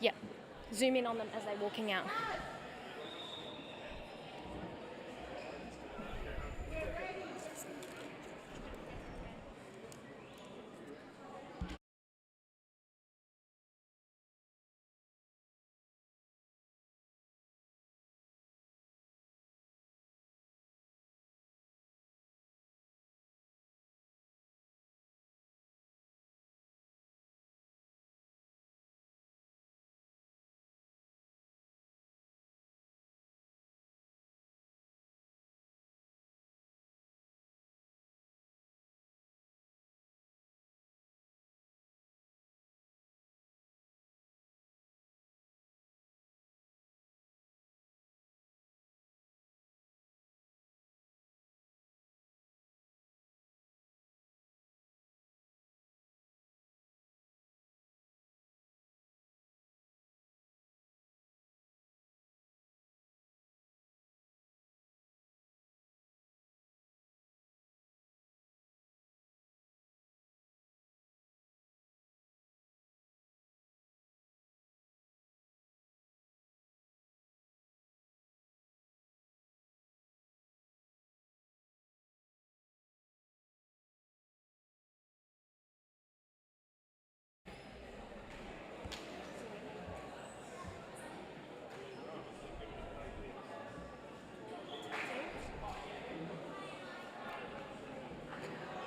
Yep. Zoom in on them as they're walking out.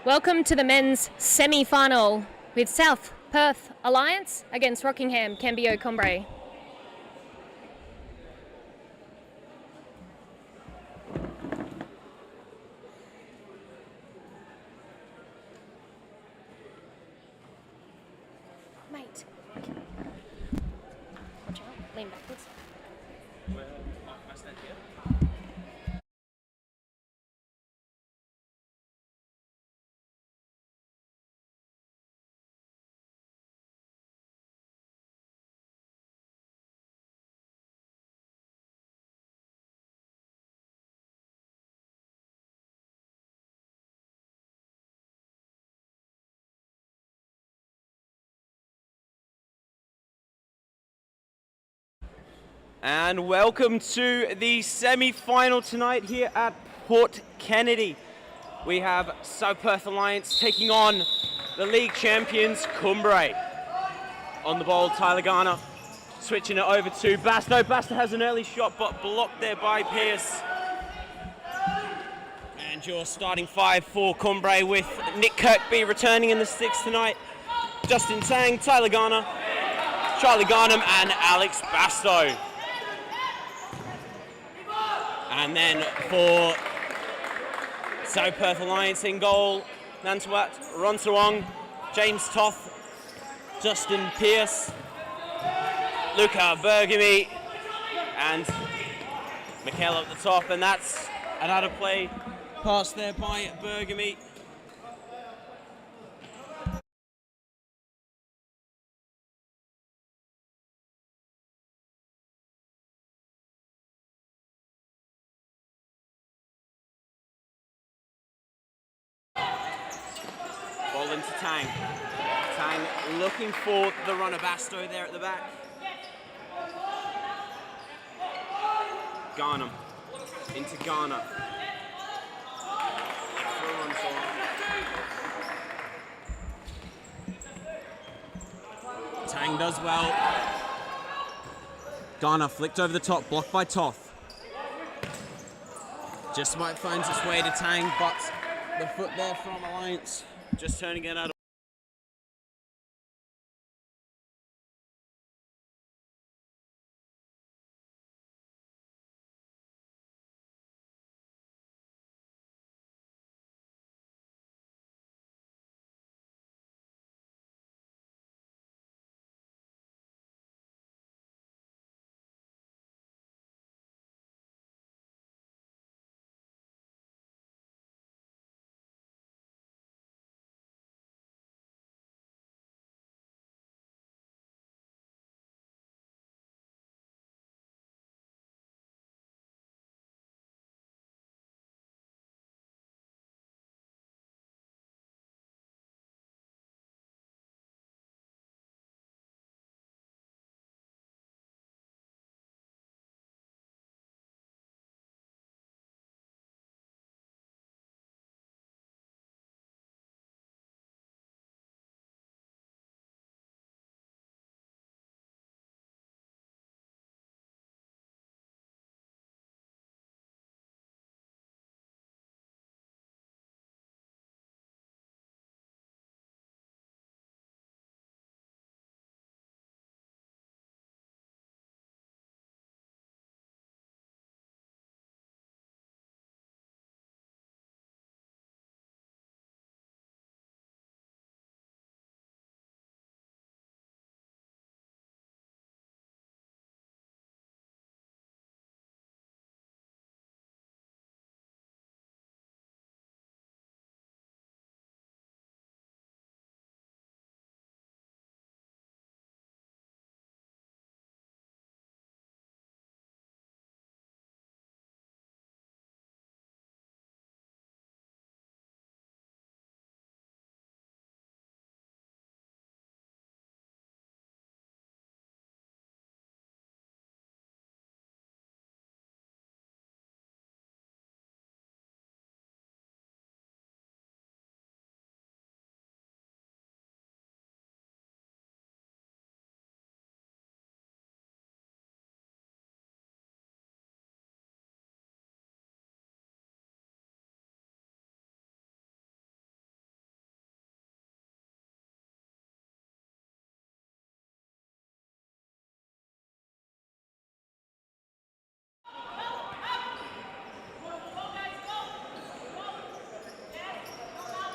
Welcome to the men's semi-final with South Perth Alliance against Rockingham Cambio Cumbre. Mate. Watch out, lean backwards. And welcome to the semi-final tonight here at Port Kennedy. We have South Perth Alliance taking on the league champions Kumbre. On the ball, Tyler Garner switching it over to Basto. Basto has an early shot but blocked there by Pierce. And your starting five for Kumbre with Nick Kirkby returning in the sixth tonight. Justin Tang, Tyler Garner, Charlie Garnham and Alex Basto. And then for South Perth Alliance in goal, Nantawat, Ronsawong, James Toth, Justin Pierce, Luca Bergamy, and Michael at the top. And that's an out of play pass there by Bergamy. Ball into Tang. Tang looking for the runner Basto there at the back. Garnham into Garner. Tang does well. Garner flicked over the top, blocked by Toth. Just might find its way to Tang, but the foot there from Alliance just turning it out.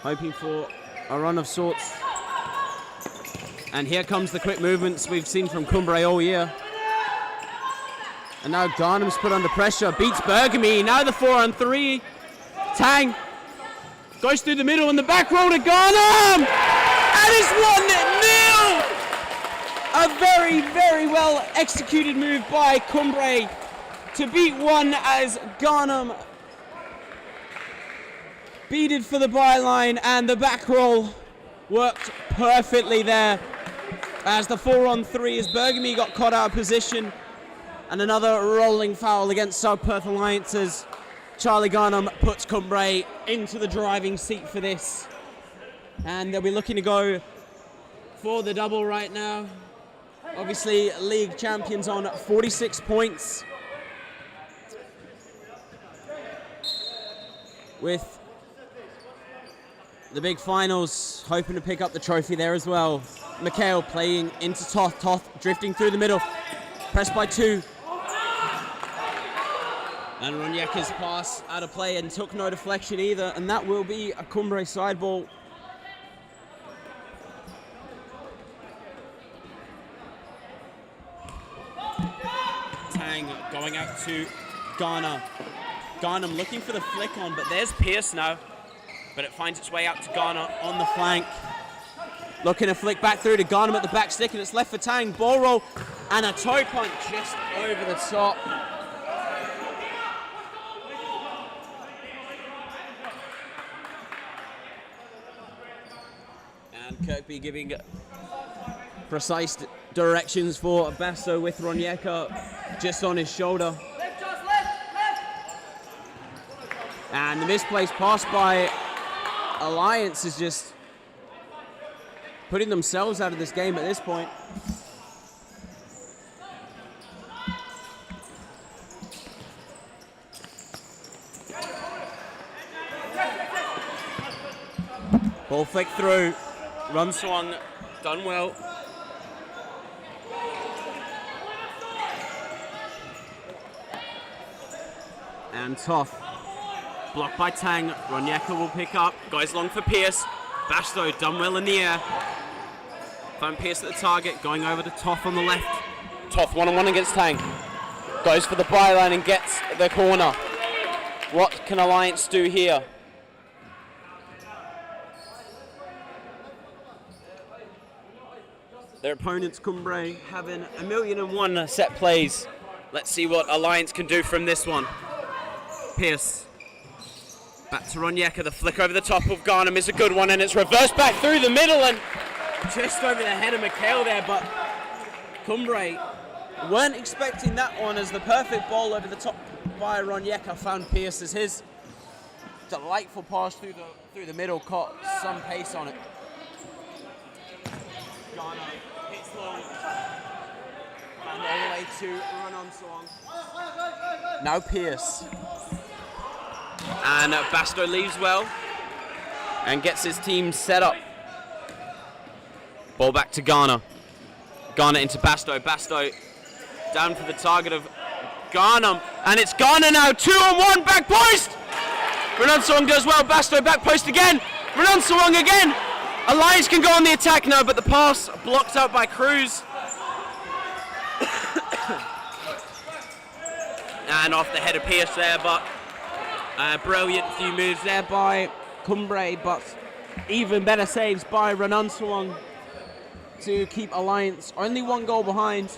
hoping for a run of sorts. And here comes the quick movements we've seen from Kumbre all year. And now Garnham's put under pressure, beats Bergamy. Now the 4-on-3. Tang goes through the middle and the back roll to Garnham! And it's 1-0! A very, very well executed move by Kumbre to beat one as Garnham beaded for the byline, and the back roll worked perfectly there as the 4-on-3 as Bergamy got caught out of position, and another rolling foul against South Perth Alliance as Charlie Garnham puts Kumbre into the driving seat for this, and they'll be looking to go for the double right now. Obviously league champions on 46 points with the big finals hoping to pick up the trophy there as well. Mikhail playing into Toth. Toth drifting through the middle. Pressed by 2. And Ronyeka's pass out of play and took no deflection either. And that will be a Kumbre side ball. Tang going out to Garner. Garnham looking for the flick on, but there's Pierce now. But it finds its way out to Garner on the flank. Looking to flick back through to Garnham at the back stick, and it's left for Tang. Ball roll and a toe punch just over the top. And Kirkby giving precise directions for Basso with Ronyeka just on his shoulder. And the misplaced pass by Alliance is just putting themselves out of this game at this point. Ball flicked through, run swung, done well. And Toth. Blocked by Tang. Ronyeka will pick up. Goes long for Pierce. Basto done well in the air. Found Pierce at the target. Going over to Toth on the left. Toth 1-on-1 against Tang. Goes for the byline and gets the corner. What can Alliance do here? Their opponents, Kumbre, having 1,000,001 set plays. Let's see what Alliance can do from this one. Pierce. Back to Ronyeka, the flick over the top of Garnham is a good one, and it's reversed back through the middle and just over the head of Mikhail there, but Kumbre weren't expecting that one as the perfect ball over the top by Ronyeka found Pierce as his delightful pass through the middle caught some pace on it. Garnham hits long, and all the way to run on song. Now Pierce. And Basto leaves well and gets his team set up. Ball back to Garner. Garner into Basto. Basto down for the target of Garnham. And it's Garner now. 2-on-1 back post. Renan Sawang does well. Basto back post again. Renan Sawang again. Alliance can go on the attack now, but the pass blocked out by Cruz. And off the head of Pierce there, but brilliant few moves there by Kumbre, but even better saves by Renan Sawang to keep Alliance only 1 goal behind.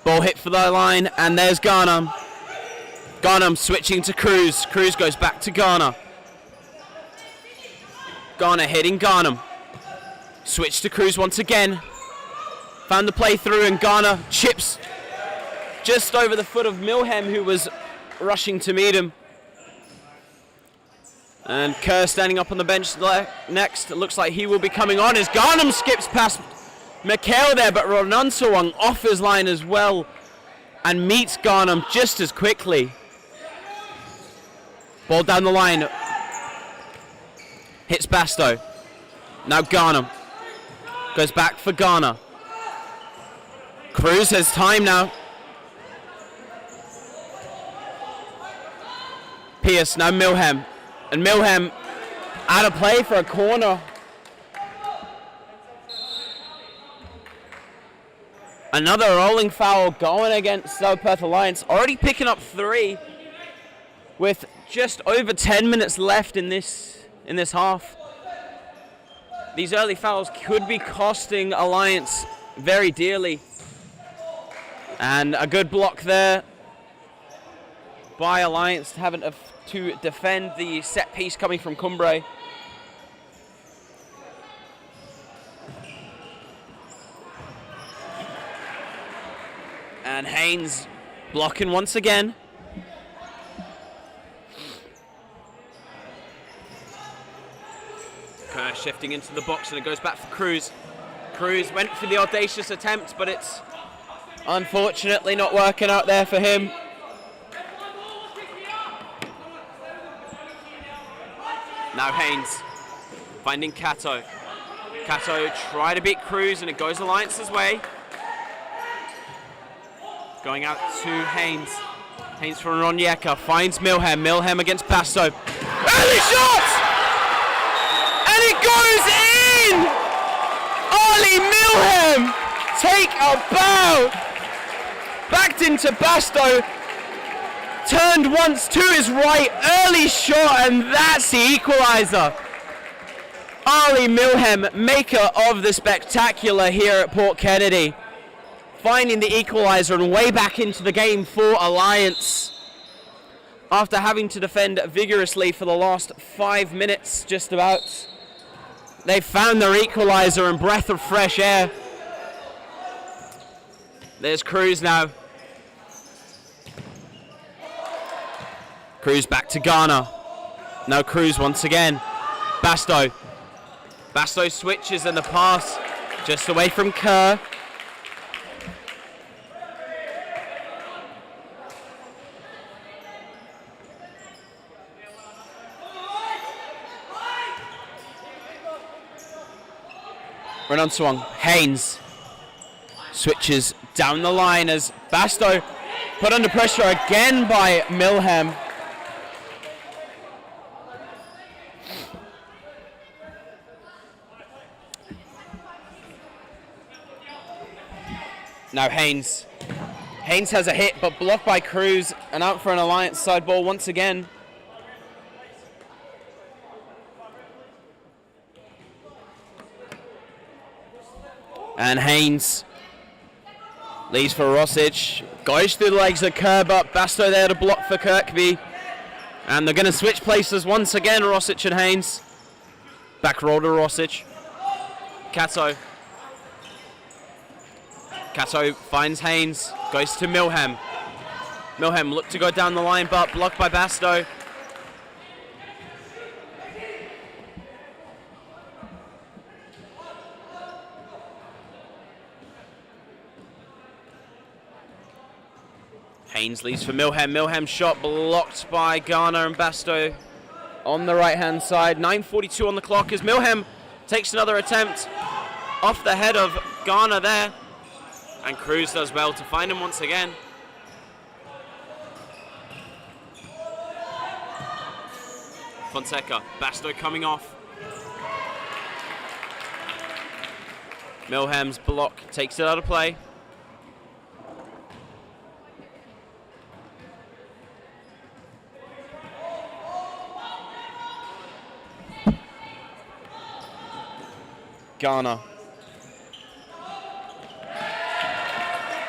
Ball hit for the line, and there's Garnham. Garnham switching to Cruz. Cruz goes back to Garner. Garner hitting Garnham. Switch to Cruz once again. Found the play through, and Garner chips just over the foot of Milhem, who was rushing to meet him. And Kerr standing up on the bench next. It looks like he will be coming on as Garnham skips past Mikhail there, but Renan Sawang off his line as well and meets Garnham just as quickly. Ball down the line. Hits Basto. Now Garnham. Goes back for Garner. Cruz has time now. Pierce, now Milhem. And Milham out of play for a corner. Another rolling foul going against South Perth Alliance, already picking up 3 with just over 10 minutes left in this half. These early fouls could be costing Alliance very dearly. And a good block there by Alliance, having to defend the set piece coming from Kumbre. And Haynes blocking once again. Kerr shifting into the box, and it goes back for Cruz. Cruz went for the audacious attempt, but it's unfortunately not working out there for him. Now Haynes finding Cato. Cato try to beat Cruz, and it goes Alliance's way. Going out to Haynes. Haynes from Ronyeka finds Milham. Milham against Basto. Early shot! And it goes in! Ollie Milham take a bow. Backed into Basto. Turned once to his right. Early shot, and that's the equaliser. Ollie Milham, maker of the spectacular here at Port Kennedy, finding the equaliser and way back into the game for Alliance. After having to defend vigorously for the last 5 minutes, just about, they found their equaliser and breath of fresh air. There's Cruz now. Cruz back to Ghana. Now Cruz once again. Basto. Basto switches and the pass just away from Kerr. Renan Swung. Haynes switches down the line as Basto put under pressure again by Milham. Now Haynes. Haynes has a hit, but blocked by Cruz, and out for an Alliance side ball once again. And Haynes leaves for Rosic. Goes through the legs of Kerr, but Basto there to block for Kirkby. And they're going to switch places once again, Rosic and Haynes. Back roll to Rosic. Cato. Cato finds Haynes, goes to Milham. Milham looked to go down the line, but blocked by Basto. Haynes leaves for Milham. Milham's shot blocked by Garner and Basto on the right-hand side. 9:42 on the clock as Milham takes another attempt off the head of Garner there. And Cruz does well to find him once again. Fonseca, Basto coming off. Milham's block takes it out of play. Garner.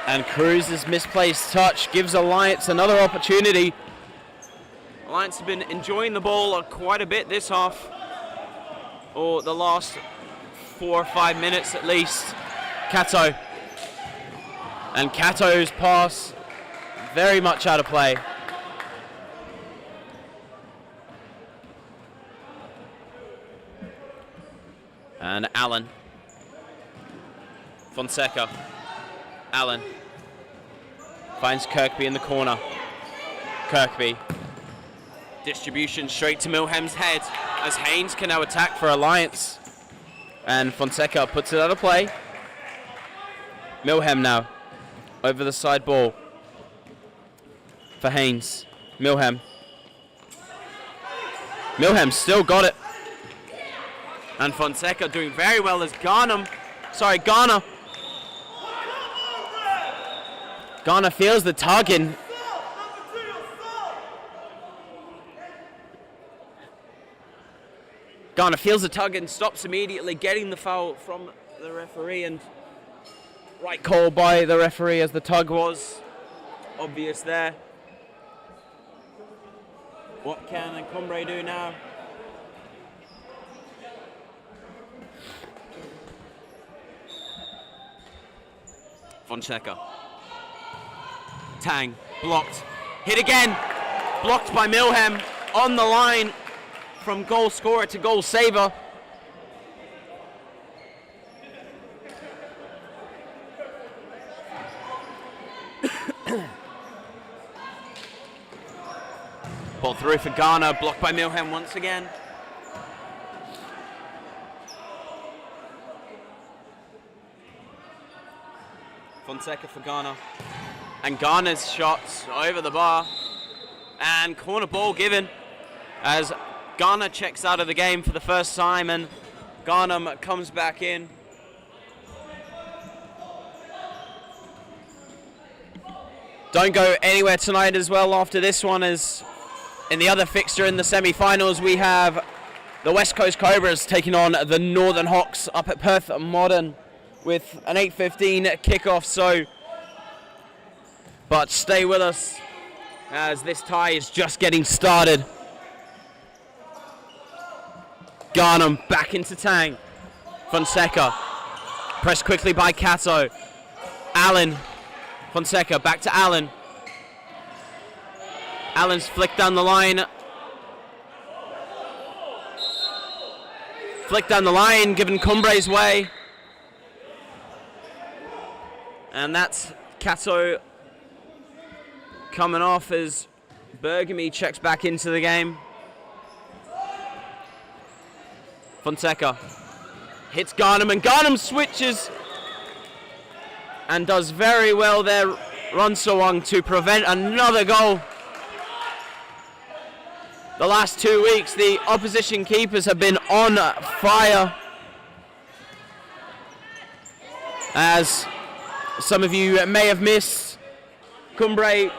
And Cruz's misplaced touch gives Alliance another opportunity. Alliance have been enjoying the ball quite a bit this half, or the last 4 or 5 minutes at least. Cato. And Cato's pass very much out of play. And Allen. Fonseca. Allen finds Kirkby in the corner. Kirkby. Distribution straight to Milham's head as Haynes can now attack for Alliance. And Fonseca puts it out of play. Milham now over the side ball for Haynes. Milham. Milham still got it. And Fonseca doing very well as Garner. Garner feels the tugging. Garner feels the tug and stops immediately, getting the foul from the referee, and right call by the referee as the tug was obvious there. What can Kumbre do now? Fonseca. Tang, blocked. Hit again. Blocked by Milham on the line. From goal scorer to goal saver. Ball through for Garner, blocked by Milham once again. Fonseca for Garner. And Garner's shots over the bar. And corner ball given as Garner checks out of the game for the first time, and Garner comes back in. Don't go anywhere tonight as well after this one, as in the other fixture in the semi-finals we have the West Coast Cobras taking on the Northern Hawks up at Perth Modern with an 8:15 kickoff. But stay with us as this tie is just getting started. Garnham back into Tang. Fonseca. Pressed quickly by Cato. Allen. Fonseca back to Allen. Allen's flicked down the line. Flicked down the line, given Cumbre's way. And that's Cato coming off as Bergamy checks back into the game. Fonseca hits Garnham, and Garnham switches and does very well there, Runsawang, to prevent another goal. The last 2 weeks, the opposition keepers have been on fire. As some of you may have missed, Kumbre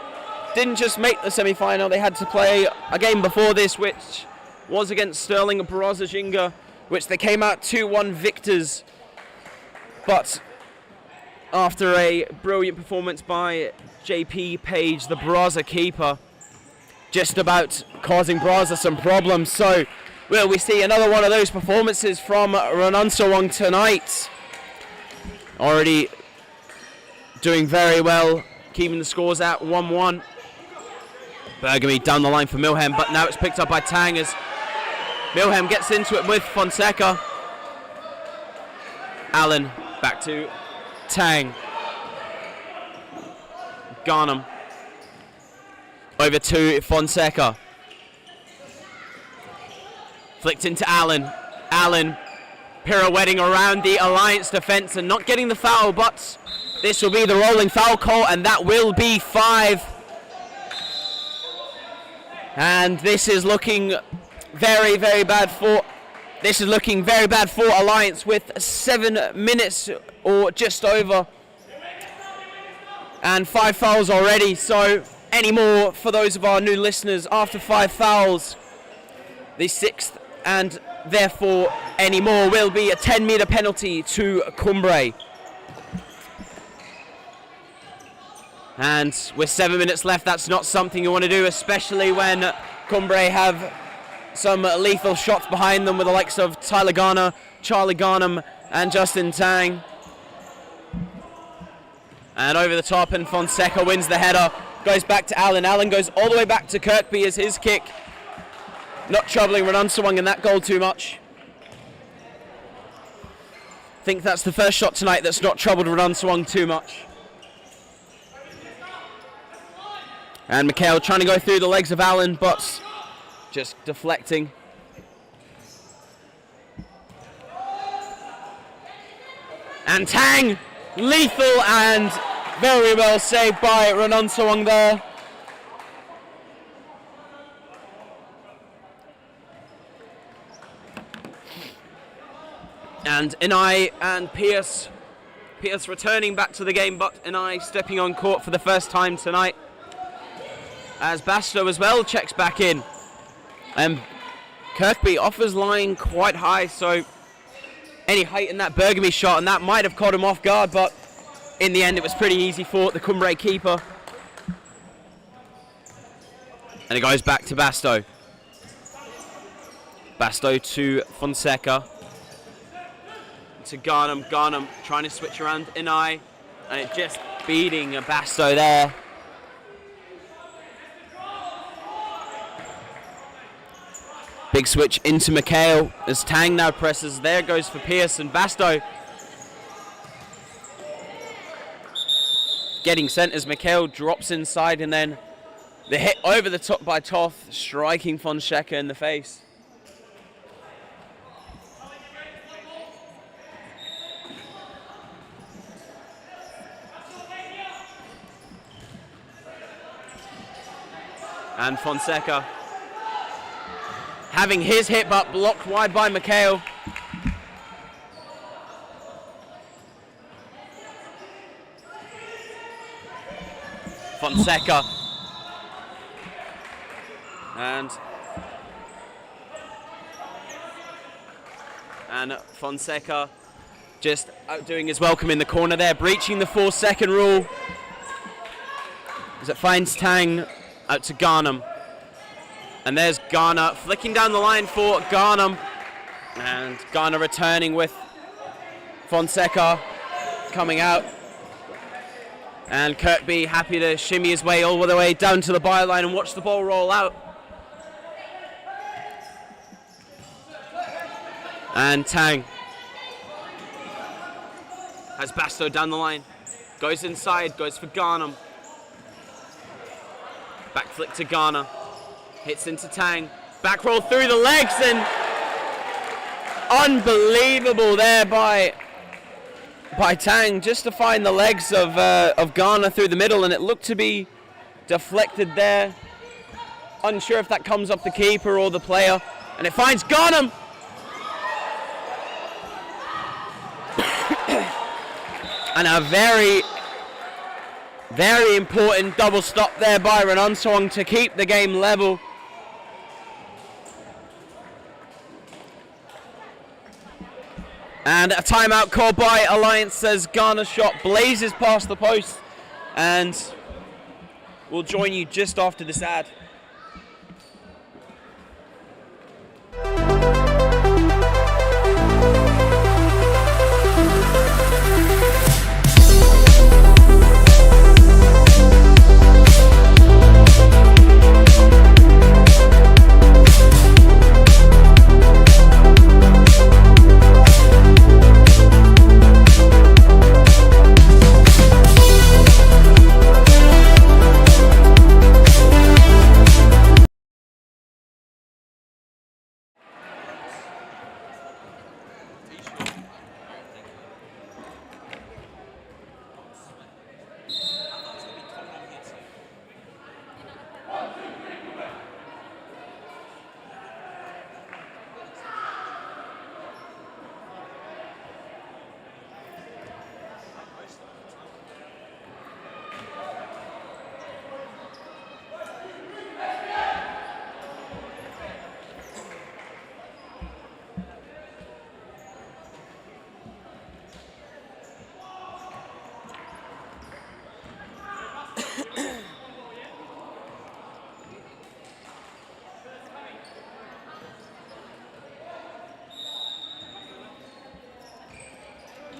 didn't just make the semi-final, they had to play a game before this, which was against Sterling and Barossa, which they came out 2-1 victors. But after a brilliant performance by JP Page, the Barossa keeper, just about causing Barossa some problems. So will we see another one of those performances from Runsawang tonight? Already doing very well, keeping the scores at 1-1. Bergamy down the line for Milham, but now it's picked up by Tang as Milham gets into it with Fonseca. Allen back to Tang. Garnham over to Fonseca. Flicked into Allen. Allen pirouetting around the Alliance defence and not getting the foul, but this will be the rolling foul call, and that will be 5. And this is looking very, very bad for Alliance with 7 minutes or just over and 5 fouls already. So any more for those of our new listeners, after 5 fouls, the 6th and therefore any more will be a 10-metre penalty to Kumbre. And with 7 minutes left, that's not something you want to do, especially when Kumbre have some lethal shots behind them with the likes of Tyler Garner, Charlie Garnham and Justin Tang. And over the top, and Fonseca wins the header. Goes back to Allen. Allen goes all the way back to Kirkby as his kick. Not troubling Runsawang in that goal too much. I think that's the first shot tonight that's not troubled Runsawang too much. And Mikhail trying to go through the legs of Allen, but just deflecting. And Tang, lethal and very well saved by Runsawang there. And Inai and Pierce returning back to the game, but Inai stepping on court for the first time tonight. As Basto as well checks back in. And Kirkby offers line quite high, so any height in that Bergamy shot, and that might have caught him off guard, but in the end it was pretty easy for the Kumbre keeper. And it goes back to Basto. Basto to Fonseca. To Garnham. Garnham trying to switch around Inai. And it just beating a Basto there. Big switch into McHale as Tang now presses. There goes for Pierce and Basto. Getting sent as McHale drops inside, and then the hit over the top by Toth, striking Fonseca in the face. And Fonseca having his hit but blocked wide by McHale. Fonseca. And Fonseca just outdoing his welcome in the corner there, breaching the 4-second rule. As it finds Tang out to Garnham. And there's Garner flicking down the line for Garnham. And Garner returning with Fonseca coming out. And Kirkby happy to shimmy his way all the way down to the byline and watch the ball roll out. And Tang has Basto down the line. Goes inside, goes for Garnham. Back flick to Garner. Hits into Tang. Back roll through the legs, and unbelievable there by Tang, just to find the legs of Garner through the middle, and it looked to be deflected there. Unsure if that comes off the keeper or the player, and it finds Garnham. And a very, very important double stop there by Renanswang to keep the game level. And a timeout called by Alliance as Garner's shot blazes past the post. And we'll join you just after this ad.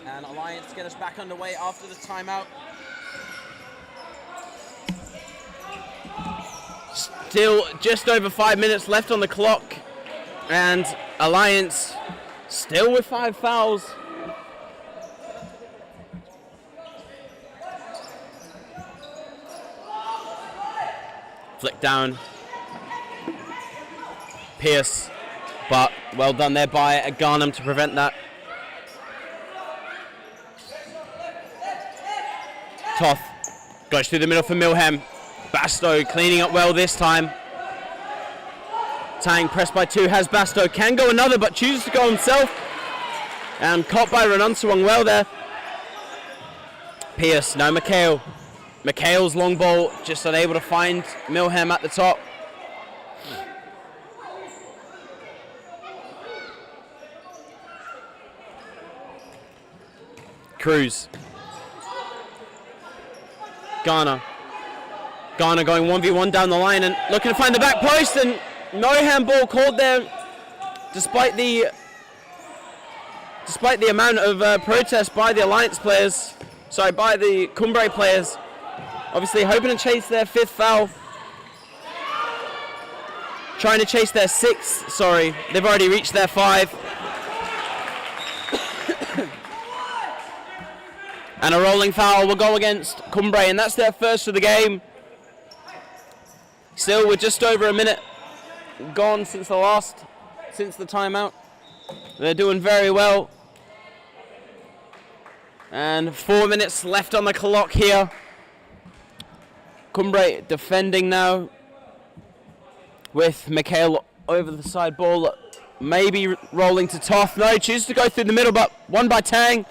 And Alliance get us back underway after the timeout. Still just over 5 minutes left on the clock, and Alliance still with 5 fouls. Flick down. Pierce, but well done there by Garnham to prevent that. Toth goes through the middle for Milham. Basto cleaning up well this time. Tang pressed by 2, has Basto, can go another but chooses to go himself. And caught by Renunsuang well there. Pierce, now McHale. McHale's long ball, just unable to find Milham at the top. Cruz. Garner going 1v1 down the line and looking to find the back post, and no handball called there despite the amount of protest by the Alliance players, by the Kumbre players. Obviously hoping to chase their 5th foul. Trying to chase their 6th, they've already reached their 5. And a rolling foul will go against Kumbre, and that's their first of the game. Still, we're just over a minute gone since the timeout. They're doing very well. And 4 minutes left on the clock here. Kumbre defending now with Mikhail over the side ball. Maybe rolling to Toth. No, chooses to go through the middle, but won by Tang.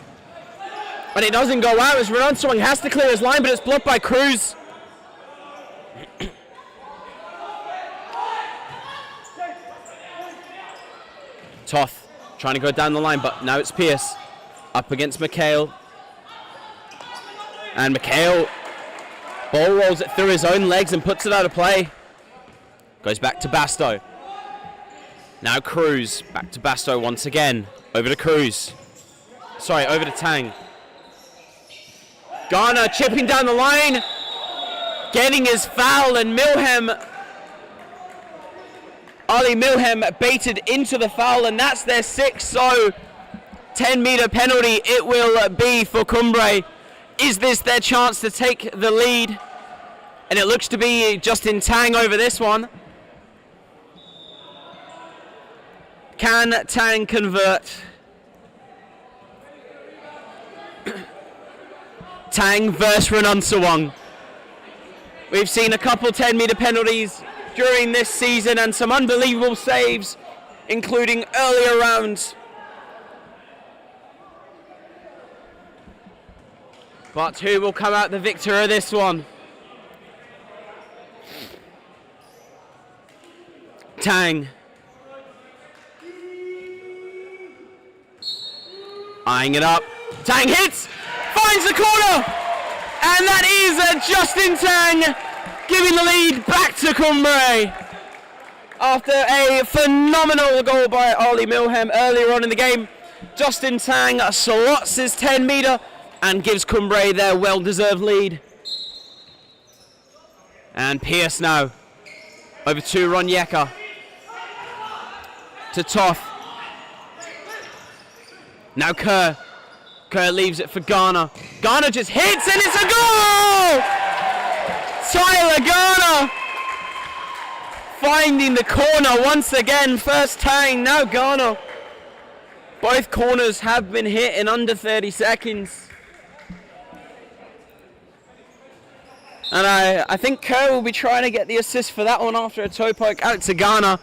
And it doesn't go out as Renunsuang has to clear his line, but it's blocked by Cruz. Toth trying to go down the line, but now it's Pierce up against McHale. And McHale ball rolls it through his own legs and puts it out of play. Goes back to Basto. Now Cruz, back to Basto once again. Over to Cruz. Over to Tang. Garner chipping down the line. Getting his foul, and Ali Milham baited into the foul, and that's their 6th, so 10-meter penalty it will be for Kumbre. Is this their chance to take the lead? And it looks to be Justin Tang over this one. Can Tang convert? Tang versus Renunsuang. We've seen a couple 10-meter penalties during this season and some unbelievable saves, including earlier rounds. But who will come out the victor of this one? Tang. Eyeing it up. Tang hits! Finds the corner! And that is Justin Tang giving the lead back to Kumbre. After a phenomenal goal by Ali Milham earlier on in the game, Justin Tang slots his 10-meter and gives Kumbre their well-deserved lead. And Pierce now over to Ronyeka. To Toth. Now Kerr. Kerr leaves it for Garner. Garner just hits and it's a goal! Tyler Garner finding the corner once again. First Tang, now Garner. Both corners have been hit in under 30 seconds. And I think Kerr will be trying to get the assist for that one after a toe poke out to Garner.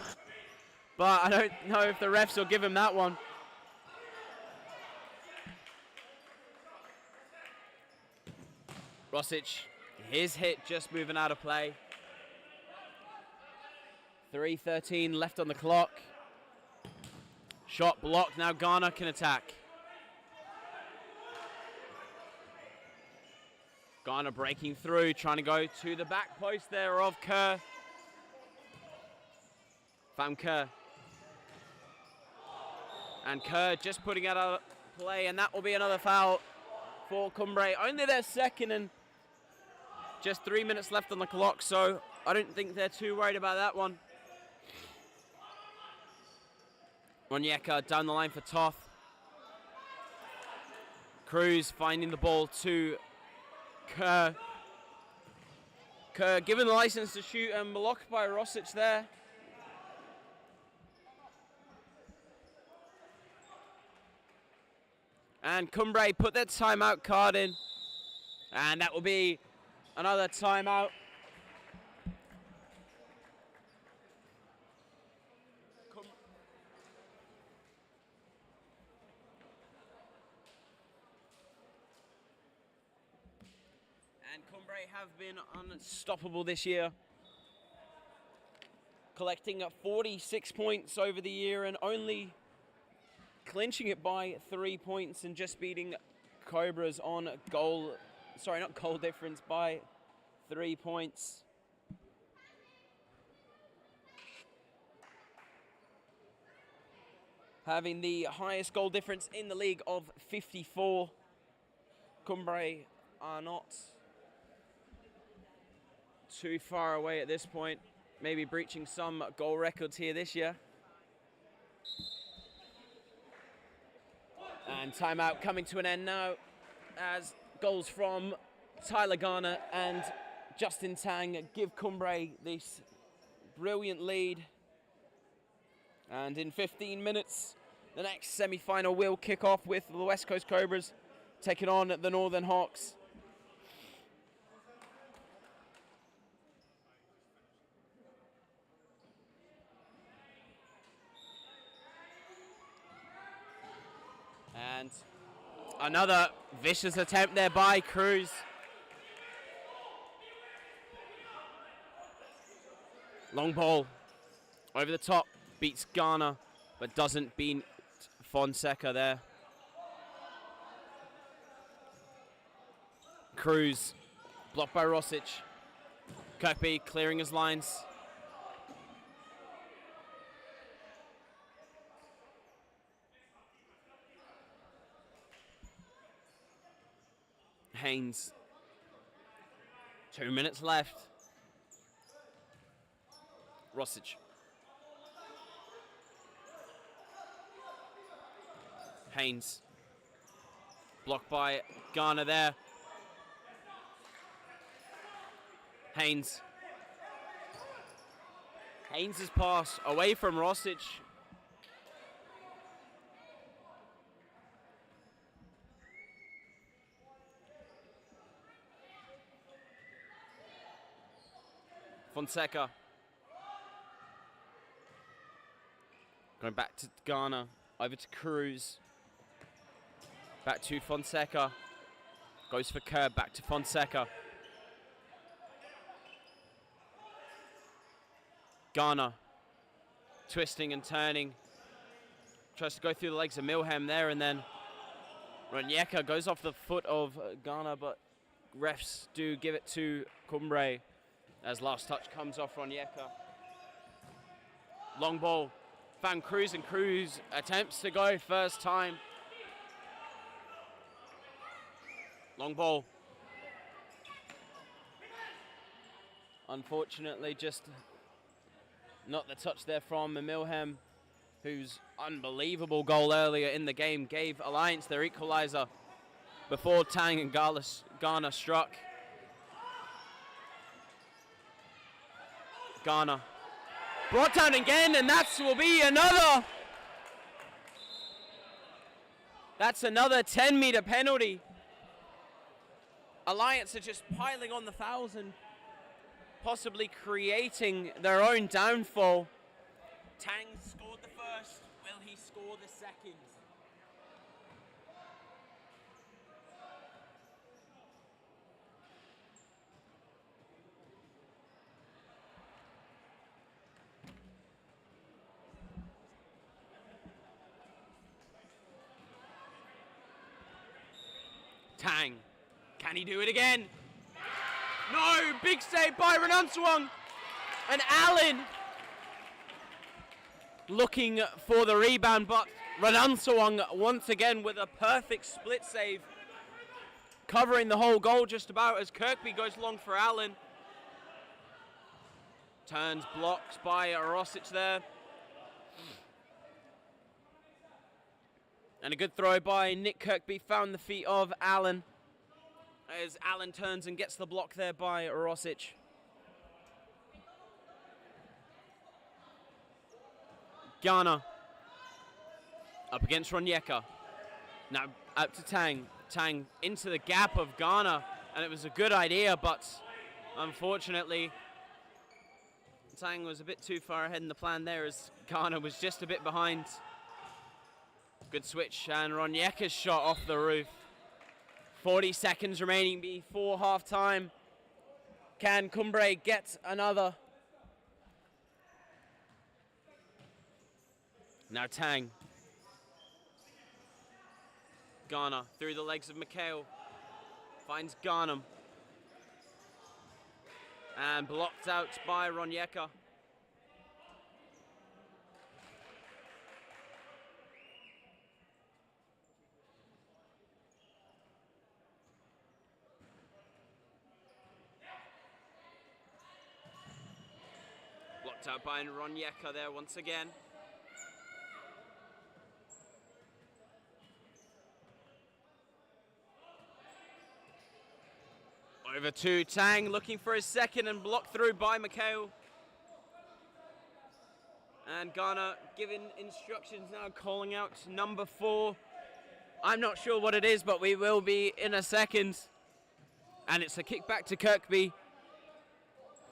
But I don't know if the refs will give him that one. Rosic, his hit just moving out of play. 3:13 left on the clock. Shot blocked, now Garner can attack. Garner breaking through, trying to go to the back post there of Kerr. Found Kerr. And Kerr just putting it out of play, and that will be another foul for Kumbre. Only their second, and just 3 minutes left on the clock, so I don't think they're too worried about that one. Ronyeka down the line for Toth. Cruz finding the ball to Kerr. Kerr given the license to shoot and blocked by Rosic there. And Kumbre put their timeout card in. And that will be another timeout. Kumbre have been unstoppable this year, collecting 46 points over the year and only clinching it by 3 points and just beating Cobras on goal, sorry, not goal difference, by 3 points. Having the highest goal difference in the league of 54. Kumbre are not too far away at this point, maybe breaching some goal records here this year. And timeout coming to an end now as goals from Tyler Garner and Justin Tang give Kumbre this brilliant lead. And in 15 minutes, the next semi-final will kick off with the West Coast Cobras taking on the Northern Hawks. And another vicious attempt there by Cruz. Long ball over the top, beats Garner, but doesn't beat Fonseca there. Cruz, blocked by Rosic. Kirkby clearing his lines. Haynes. 2 minutes left. Rosic. Haynes. Blocked by Garner there. Haynes. Haynes' pass away from Rosic. Fonseca. Going back to Garner. Over to Cruz. Back to Fonseca. Goes for curb. Back to Fonseca. Garner. Twisting and turning. Tries to go through the legs of Milham there, and then Ronyeka goes off the foot of Garner, but refs do give it to Kumbre as last touch comes off Ronyeka. Long ball. Found Cruz, and Cruz attempts to go first time. Long ball. Unfortunately, just not the touch there from Milham, whose unbelievable goal earlier in the game gave Alliance their equaliser before Tang and Garner struck. Garner brought down again, and that will be another. That's another 10-meter penalty. Alliance are just piling on the fouls and possibly creating their own downfall. Tang scored the first. Will he score the second? Tang. Can he do it again? No! Big save by Renunsuang. And Allen looking for the rebound, but Renunsuang once again with a perfect split save, covering the whole goal just about as Kirkby goes long for Allen. Turns, blocks by Rosic there. And a good throw by Nick Kirkby, found the feet of Allen, as Allen turns and gets the block there by Rosic. Garner up against Ronyeka. Now up to Tang. Tang into the gap of Garner, and it was a good idea, but unfortunately Tang was a bit too far ahead in the plan there, as Garner was just a bit behind. Good switch, and Ronyeka's shot off the roof. 40 seconds remaining before half time. Can Kumbre get another? Now Tang. Garner through the legs of Mikhail. Finds Garnham. And blocked out by Ronyeka. Blocked out by Ronyeka there once again. Over to Tang, looking for his second and blocked through by Mikhail. And Garner giving instructions now, calling out number 4. I'm not sure what it is, but we will be in a second. And it's a kick back to Kirkby.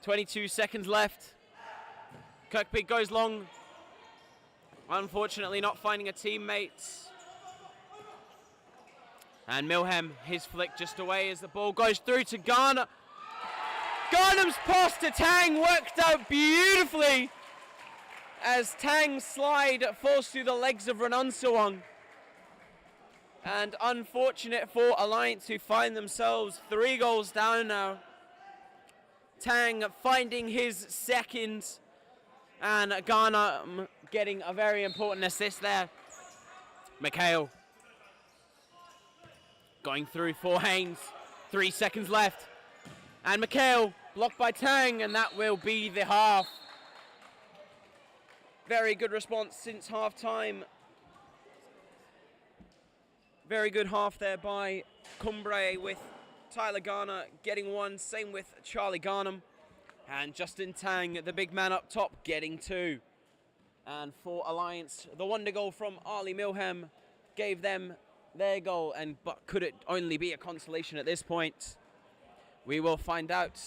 22 seconds left. Kirkby goes long. Unfortunately not finding a teammate. And Milham, his flick just away as the ball goes through to Garner. Garnham's pass to Tang worked out beautifully as Tang's slide falls through the legs of Renunsawang. And unfortunate for Alliance, who find themselves 3 goals down now. Tang finding his second, and Garner getting a very important assist there. Mikhail going through for Haynes. 3 seconds left. And Mikhail blocked by Tang, and that will be the half. Very good response since half time. Very good half there by Kumbre, with Tyler Garner getting 1. Same with Charlie Garnham. And Justin Tang, the big man up top, getting 2. And for Alliance, the wonder goal from Ali Milham gave them their goal, but could it only be a consolation at this point? We will find out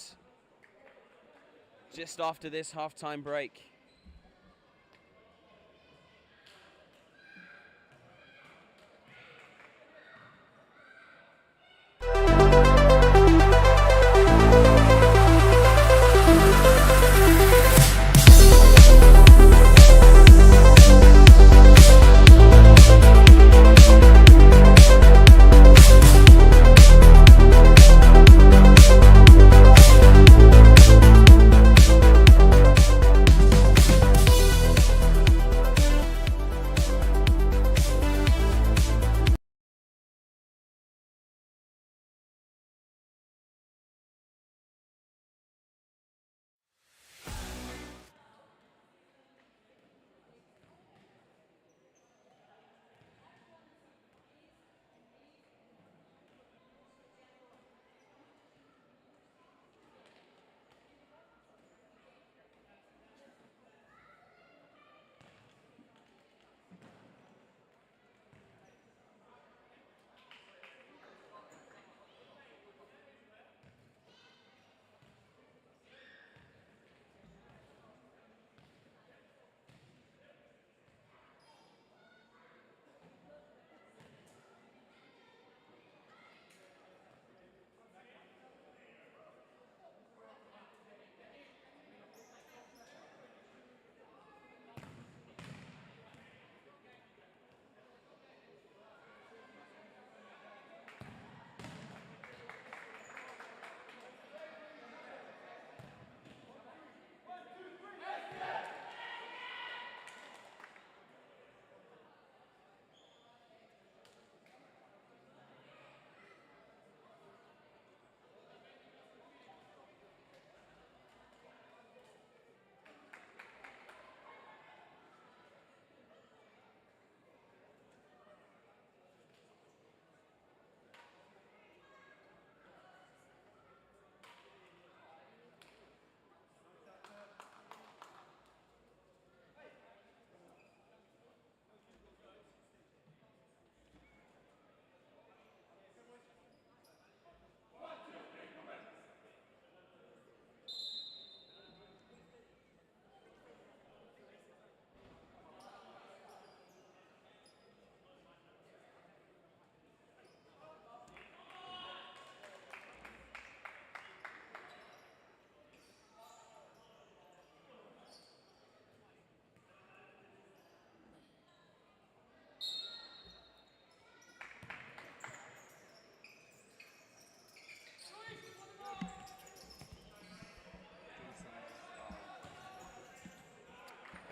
just after this halftime break.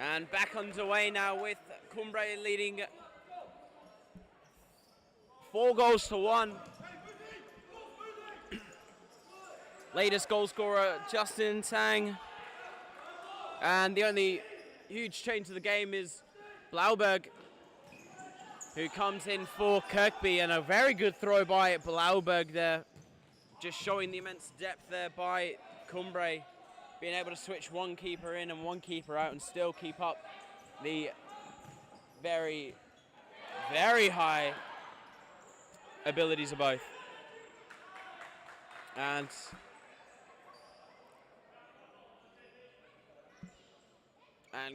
And back underway now with Kumbre leading 4-1. Latest goal scorer, Justin Tang. And the only huge change to the game is Blauberg, who comes in for Kirkby, and a very good throw by Blauberg there. Just showing the immense depth there by Kumbre, being able to switch one keeper in and one keeper out and still keep up the very, very high abilities of both. And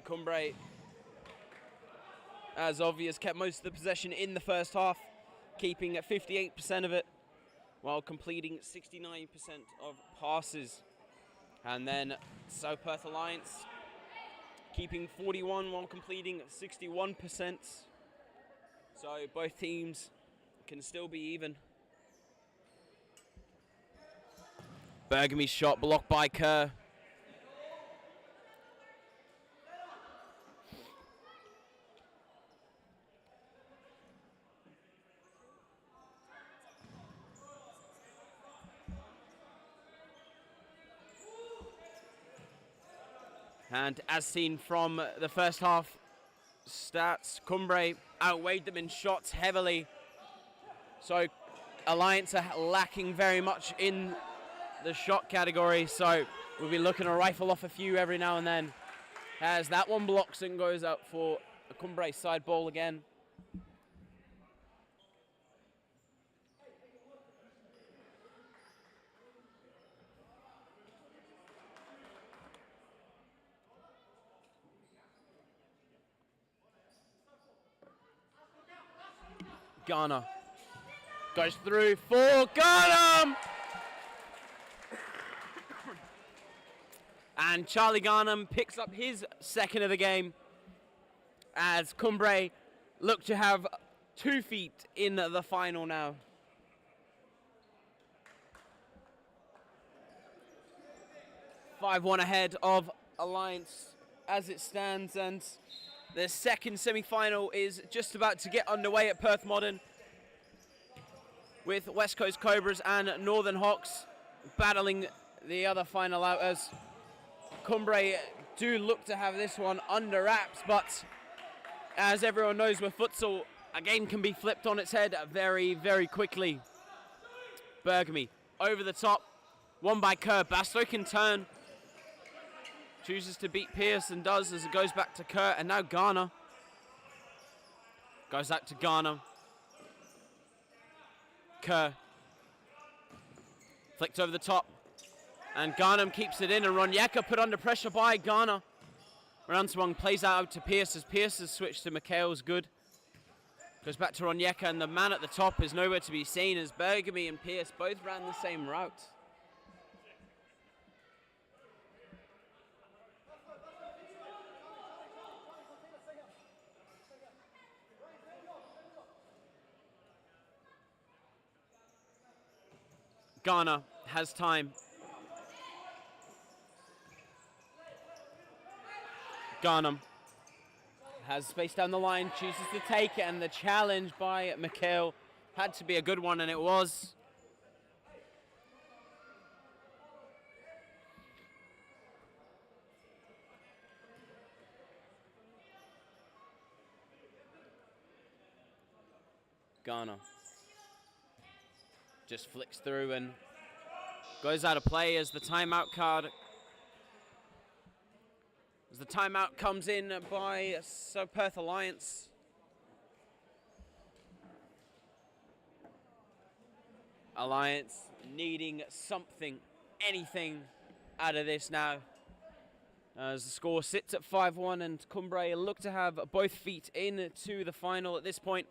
Kumbre, as obvious, kept most of the possession in the first half, keeping at 58% of it, while completing 69% of passes. And then South Perth Alliance keeping 41 while completing 61%. So both teams can still be even. Bergamy's shot blocked by Kerr. And as seen from the first half stats, Kumbre outweighed them in shots heavily. So Alliance are lacking very much in the shot category. So we'll be looking to rifle off a few every now and then. As that one blocks and goes out for a Kumbre side ball again. Ghana goes through for Garnham! And Charlie Garnham picks up his second of the game as Kumbre look to have 2 feet in the final now. (5-1) ahead of Alliance as it stands, and the second semi-final is just about to get underway at Perth Modern, with West Coast Cobras and Northern Hawks battling the other final out, as Kumbre do look to have this one under wraps, but as everyone knows with futsal, a game can be flipped on its head very, very quickly. Bergamy over the top, won by Kerr. Bastow can turn. Chooses to beat Pierce and does, as it goes back to Kerr, and now Garner. Goes out to Garner. Kerr. Flicked over the top. And Garnham keeps it in, and Ronyeka put under pressure by Garner. Ranswong plays out to Pierce, as Pierce's switch to McHale's good. Goes back to Ronyeka, and the man at the top is nowhere to be seen, as Bergamy and Pierce both ran the same route. Ghana has time. Garnham has space down the line, chooses to take it, and the challenge by McHale had to be a good one, and it was. Ghana just flicks through and goes out of play as the timeout card. As the timeout comes in by South Perth Alliance. Alliance needing something, anything out of this now. As the score sits at 5-1, and Kumbre look to have both feet into the final at this point.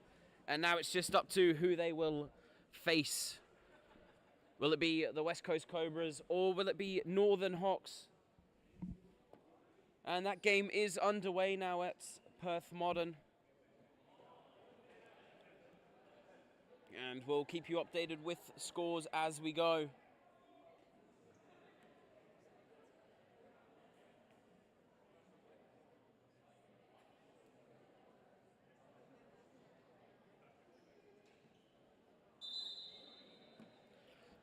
And now it's just up to who they will face. Will it be the West Coast Cobras, or will it be Northern Hawks? And that game is underway now at Perth Modern. And we'll keep you updated with scores as we go.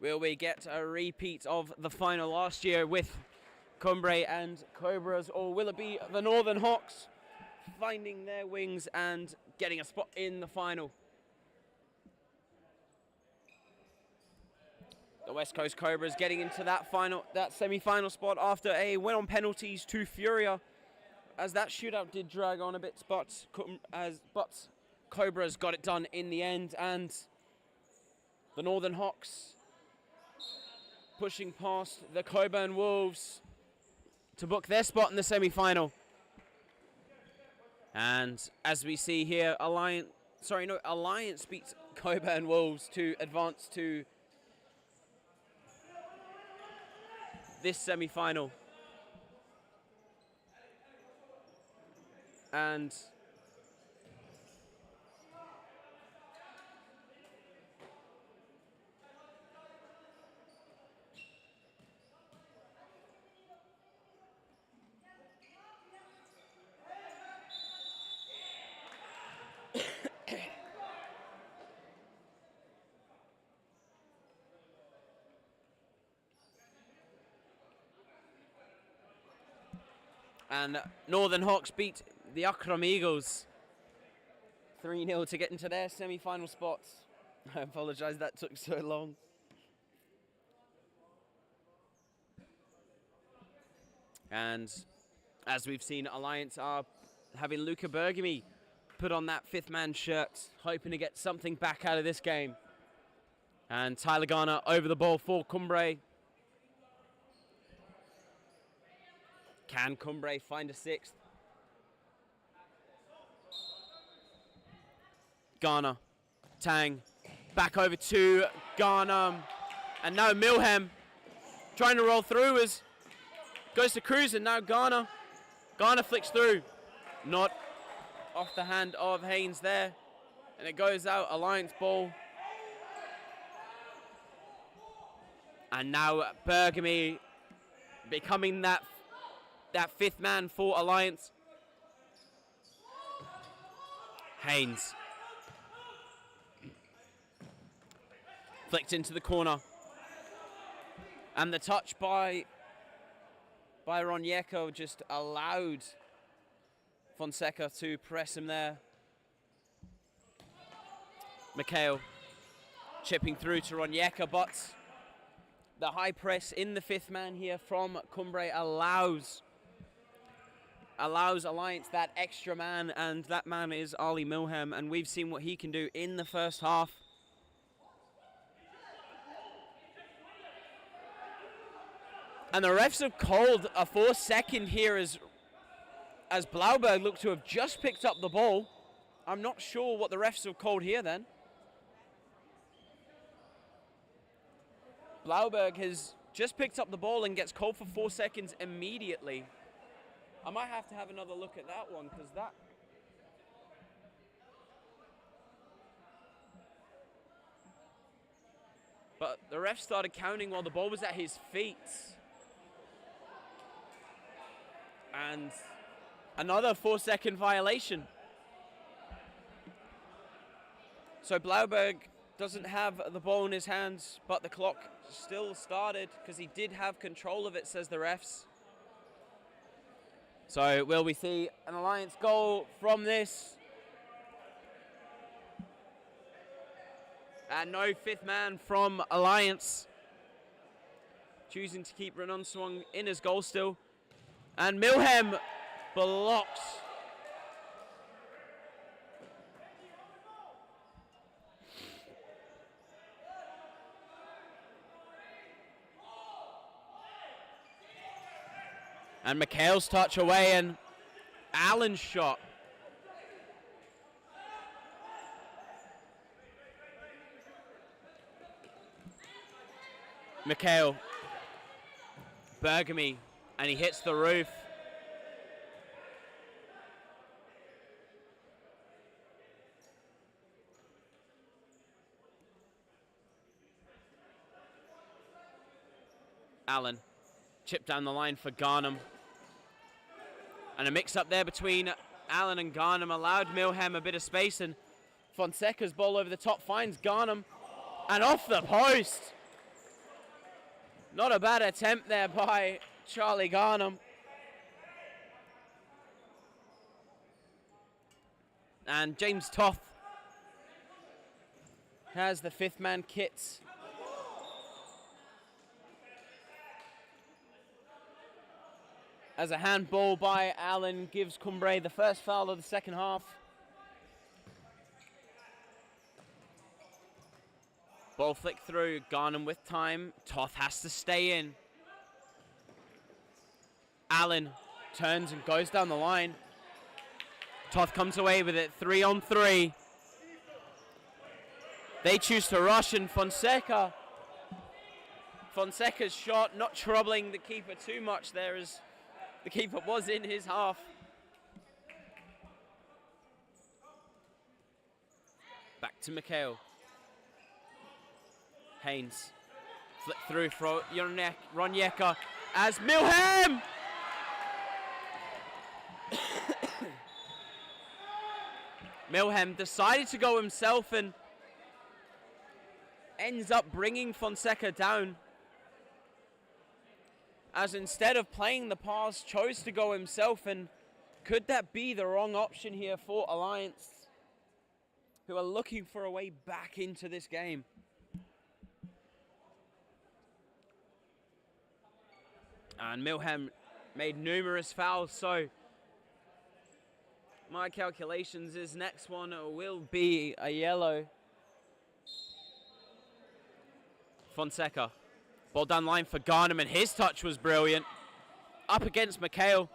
Will we get a repeat of the final last year with Kumbre and Cobras, or will it be the Northern Hawks finding their wings and getting a spot in the final? The West Coast Cobras getting into that semi-final spot after a win on penalties to Furia, as that shootout did drag on a bit, but Cobras got it done in the end, and the Northern Hawks pushing past the Coburn Wolves to book their spot in the semi-final. And as we see here, Alliance beats Coburn Wolves to advance to this semi-final. And Northern Hawks beat the Akram Eagles 3-0 to get into their semi-final spots. I apologise that took so long. And as we've seen, Alliance are having Luca Bergamy put on that fifth man shirt, hoping to get something back out of this game. And Tyler Garner over the ball for Kumbre. Can Kumbre find a sixth? Garner, Tang, back over to Garner, and now Milham trying to roll through as goes to Cruz, and now Garner flicks through, not off the hand of Haynes there, and it goes out, Alliance ball. And now Bergamy becoming that fifth man for Alliance. Haynes flicked into the corner, and the touch by Ronyeko just allowed Fonseca to press him there. Mikhail chipping through to Ronyeka, but the high press in the fifth man here from Kumbre allows Alliance that extra man, and that man is Ali Milham, and we've seen what he can do in the first half. And the refs have called a 4-second here as Blauberg looked to have just picked up the ball. I'm not sure what the refs have called here then. Blauberg has just picked up the ball and gets called for 4 seconds immediately. I might have to have another look at that one, because that... But the ref started counting while the ball was at his feet. And another 4-second violation. So Blauberg doesn't have the ball in his hands, but the clock still started because he did have control of it, says the refs. So will we see an Alliance goal from this? And no fifth man from Alliance. Choosing to keep Renan Swung in his goal still. And Milham blocks. And Mikhail's touch away, and Allen's shot. Mikhail. Bergamy, and he hits the roof. Allen, chip down the line for Garnham. And a mix-up there between Allen and Garnham allowed Milham a bit of space, and Fonseca's ball over the top finds Garnham, and off the post. Not a bad attempt there by Charlie Garnham. And James Toth has the fifth man kit. As a handball by Allen gives Kumbre the first foul of the second half. Ball flick through, Garnham with time. Toth has to stay in. Allen turns and goes down the line. Toth comes away with it, 3-on-3. They choose to rush, and Fonseca's shot not troubling the keeper too much there, as the keeper was in his half. Back to Mikhail. Haynes. Flip through for Ronyeka as Milham! Milham decided to go himself and ends up bringing Fonseca down. As instead of playing the pass, chose to go himself, and could that be the wrong option here for Alliance, who are looking for a way back into this game? And Milham made numerous fouls, so my calculations is next one will be a yellow. Fonseca. Ball down line for Garnham, and his touch was brilliant. Up against Mikhail.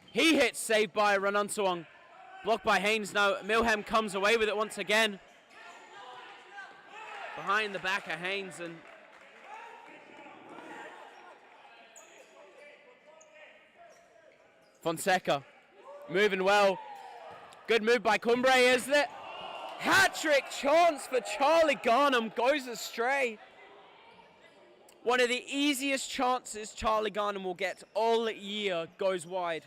He hits, saved by Ranunsuong. Blocked by Haynes now. Milham comes away with it once again. Behind the back of Haynes, and Fonseca moving well. Good move by Kumbre, isn't it? Hat-trick chance for Charlie Garnham goes astray. One of the easiest chances Charlie Garnham will get all year goes wide.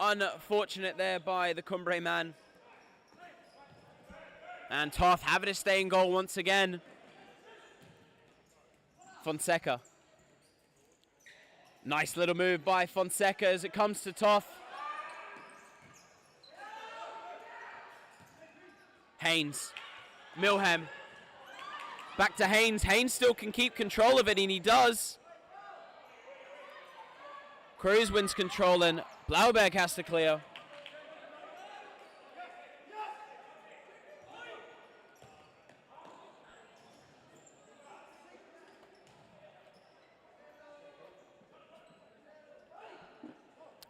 Unfortunate there by the Kumbre man. And Toth having to stay in goal once again. Fonseca. Nice little move by Fonseca as it comes to Toth. Haynes. Milham. Back to Haynes. Haynes still can keep control of it, and he does. Cruz wins control, and Blauberg has to clear.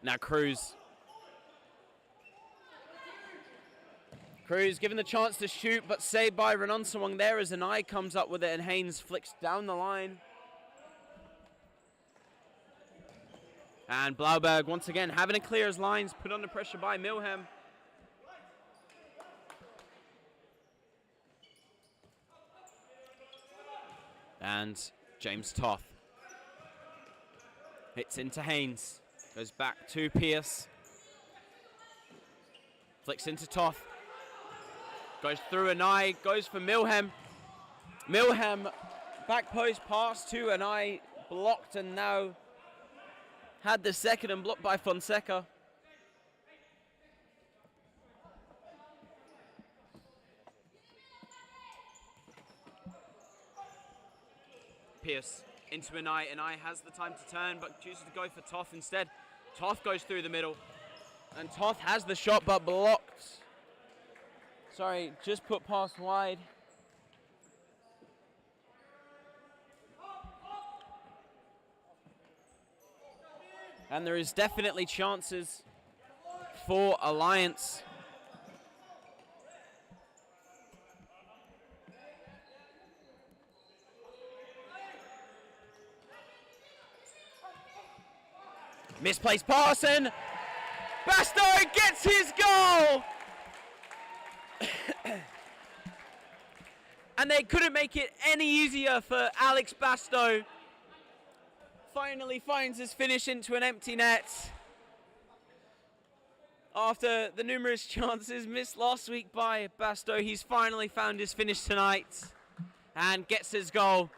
Now Cruz. Cruz given the chance to shoot, but saved by Ranunsuong there as an eye comes up with it, and Haynes flicks down the line. And Blauberg once again having to clear his lines, put under pressure by Milham. And James Toth hits into Haynes. Goes back to Pierce. Flicks into Toth. Goes through an eye. Goes for Milham. Milham back post pass to an eye. Blocked, and now had the second and blocked by Fonseca. Pierce into an eye has the time to turn, but chooses to go for Toth instead. Toth goes through the middle, and Toth has the shot, but blocked. Sorry, just put past wide. And there is definitely chances for Alliance. Misplaced pass, and Basto gets his goal! And they couldn't make it any easier for Alex Basto. Finally finds his finish into an empty net. After the numerous chances missed last week by Basto, he's finally found his finish tonight. and gets his goal.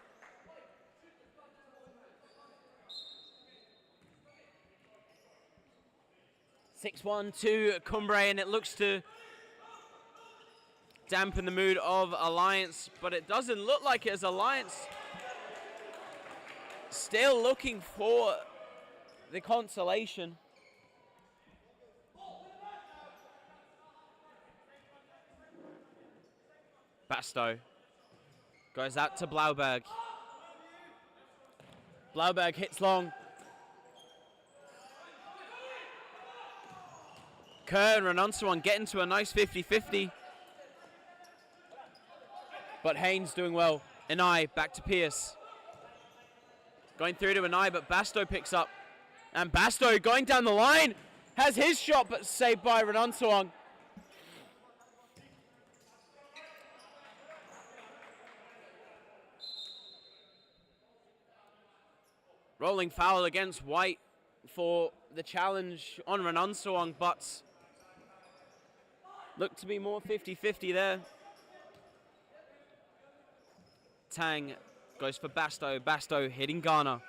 (6-1) to Kumbre, and it looks to dampen the mood of Alliance, but it doesn't look like it, as Alliance still looking for the consolation. Basto goes out to Blauberg. Blauberg hits long. Kerr and Renonsuan get into a nice 50-50. But Haynes doing well. Enai back to Pierce. Going through to Enai, but Basto picks up. And Basto going down the line. Has his shot, but saved by Renonsuan. Rolling foul against White for the challenge on Renonsuan, but looked to be more 50-50 there. Tang goes for Basto. Basto hitting Ghana.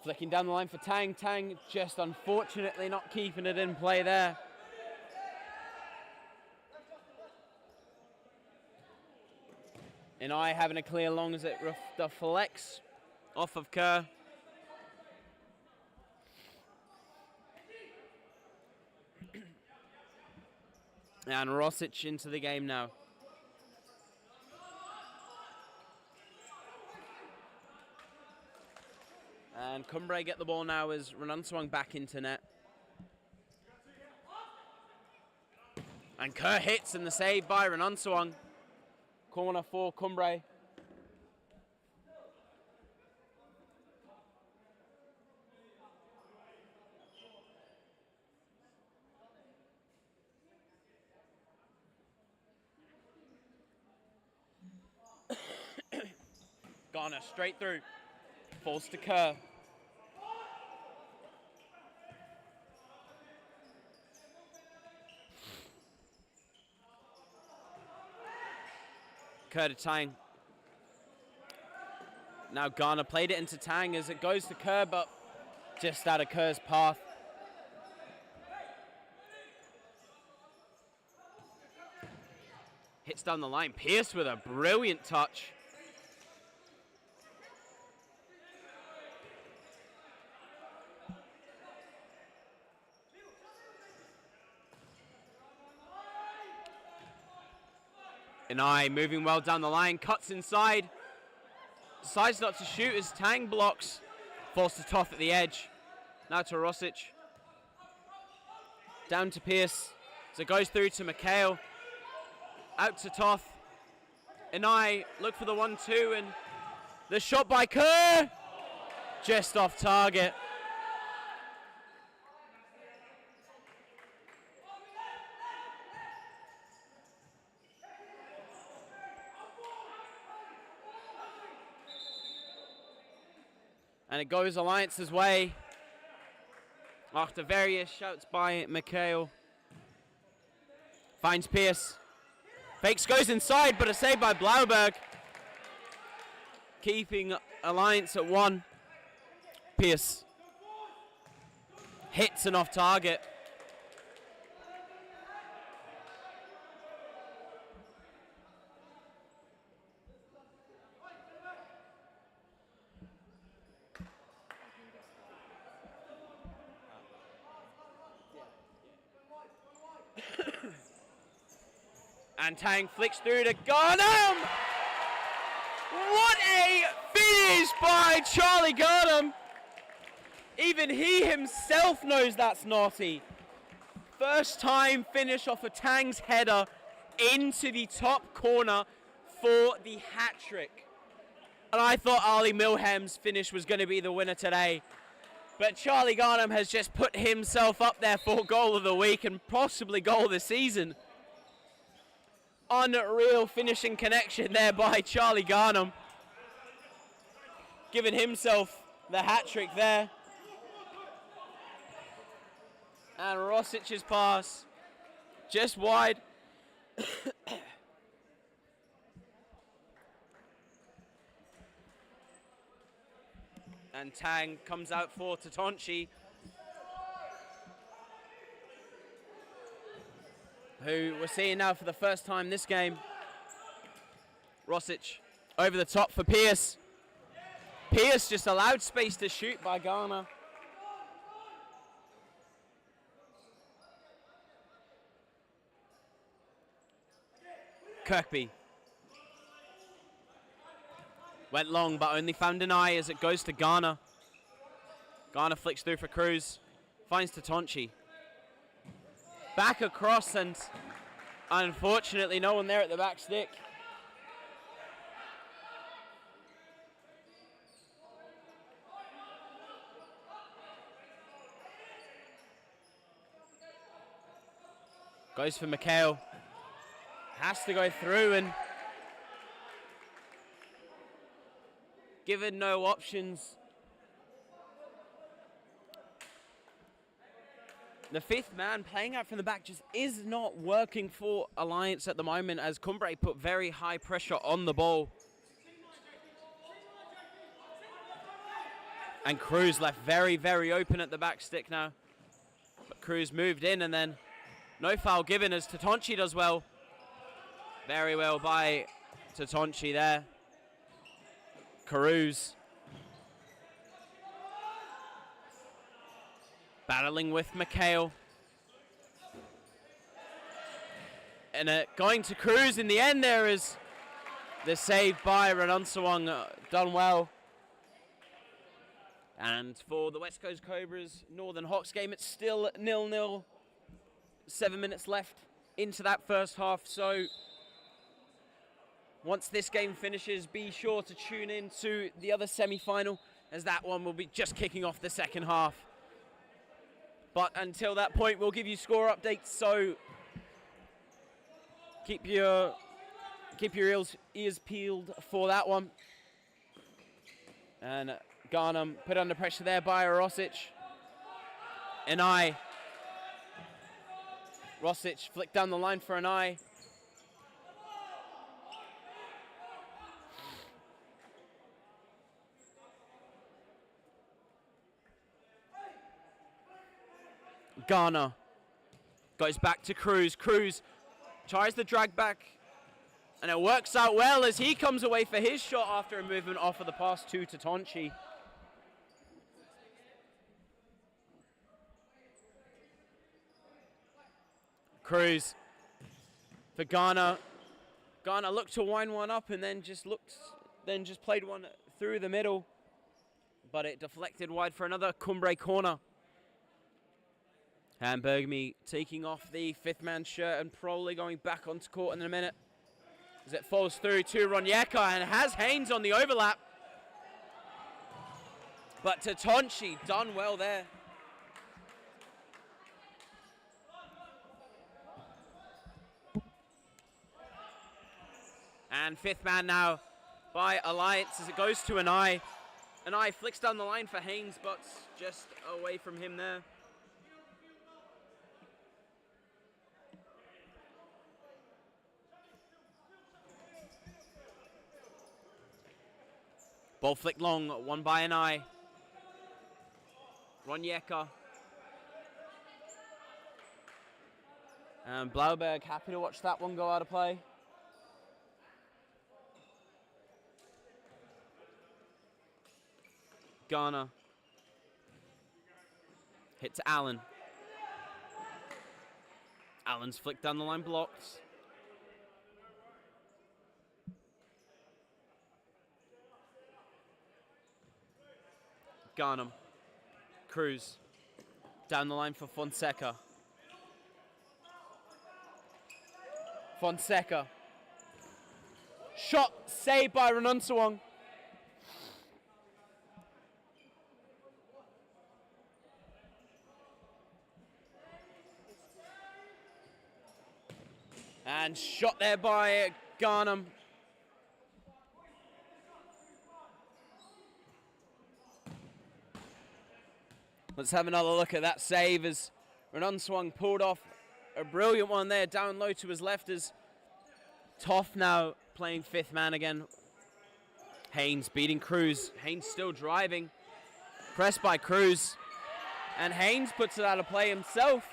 Flicking down the line for Tang. Tang just unfortunately not keeping it in play there. Enai having a clear long as it deflects off of Kerr. And Rosic into the game now. And Kumbre get the ball now as Renonsuan back into net. And Kerr hits, and the save by Renonsuan. Corner for Kumbre. Ghana straight through. Falls to Kerr. Kerr to Tang. Now Ghana played it into Tang as it goes to Kerr, but just out of Kerr's path. Hits down the line. Pierce with a brilliant touch. Enai moving well down the line, cuts inside, decides not to shoot as Tang blocks, falls to Toth at the edge. Now to Rosic, down to Pierce, so it goes through to Mikhail, out to Toth. Enai look for the 1-2 and the shot by Kerr, just off target. And it goes Alliance's way after various shouts by Mikhail. Finds Pierce. Fakes, goes inside, but a save by Blauberg. Keeping Alliance at 1. Pierce hits and off target. And Tang flicks through to Garnham! What a finish by Charlie Garnham! Even he himself knows that's naughty. First time finish off a Tang's header into the top corner for the hat-trick. And I thought Ali Milham's finish was going to be the winner today. But Charlie Garnham has just put himself up there for goal of the week and possibly goal of the season. Unreal finishing connection there by Charlie Garnham. Giving himself the hat-trick there. And Rosic's pass just wide. And Tang comes out for Tatonchi, who we're seeing now for the first time this game. Rosic over the top for Pierce. Pierce just allowed space to shoot by Ghana. Kirkby went long but only found an eye as it goes to Ghana. Ghana flicks through for Cruz, finds Tatonchi. Back across and unfortunately no one there at the back stick. Goes for McHale. Has to go through and given no options. The fifth man playing out from the back just is not working for Alliance at the moment as Kumbre put very high pressure on the ball. And Cruz left very, very open at the back stick now. But Cruz moved in and then no foul given as Tatonchi does well. Very well by Tatonchi there. Cruz battling with McHale. And going to Cruz in the end there is the save by Renunsawang, done well. And for the West Coast Cobras Northern Hawks game, it's still 0-0. 7 minutes left into that first half, so once this game finishes, be sure to tune in to the other semi-final as that one will be just kicking off the second half. But until that point, we'll give you score updates, so keep your ears peeled for that one. And Garnham put under pressure there by Rosic. An eye. Rosic flicked down the line for an eye. Ghana goes back to Cruz. Cruz tries the drag back, and it works out well as he comes away for his shot after a movement off of the pass to Tatonchi. Cruz for Ghana. Ghana looked to wind one up and then just played one through the middle, but it deflected wide for another Kumbre corner. And Bergamy taking off the fifth man shirt and probably going back onto court in a minute as it falls through to Ronyeka and has Haynes on the overlap. But Tatonchi done well there. And fifth man now by Alliance as it goes to an eye. An eye flicks down the line for Haynes, but just away from him there. Ball flicked long, won by an eye. Ronyeka. And Blauberg happy to watch that one go out of play. Ghana. Hit to Allen. Allen's flicked down the line, blocked. Garnham. Cruz. Down the line for Fonseca. Fonseca. Shot saved by Renunsawang. And shot there by Garnham. Let's have another look at that save as Renunsawang pulled off a brilliant one there down low to his left as Toff now playing fifth man again. Haynes beating Cruz. Haynes still driving. Pressed by Cruz. And Haynes puts it out of play himself.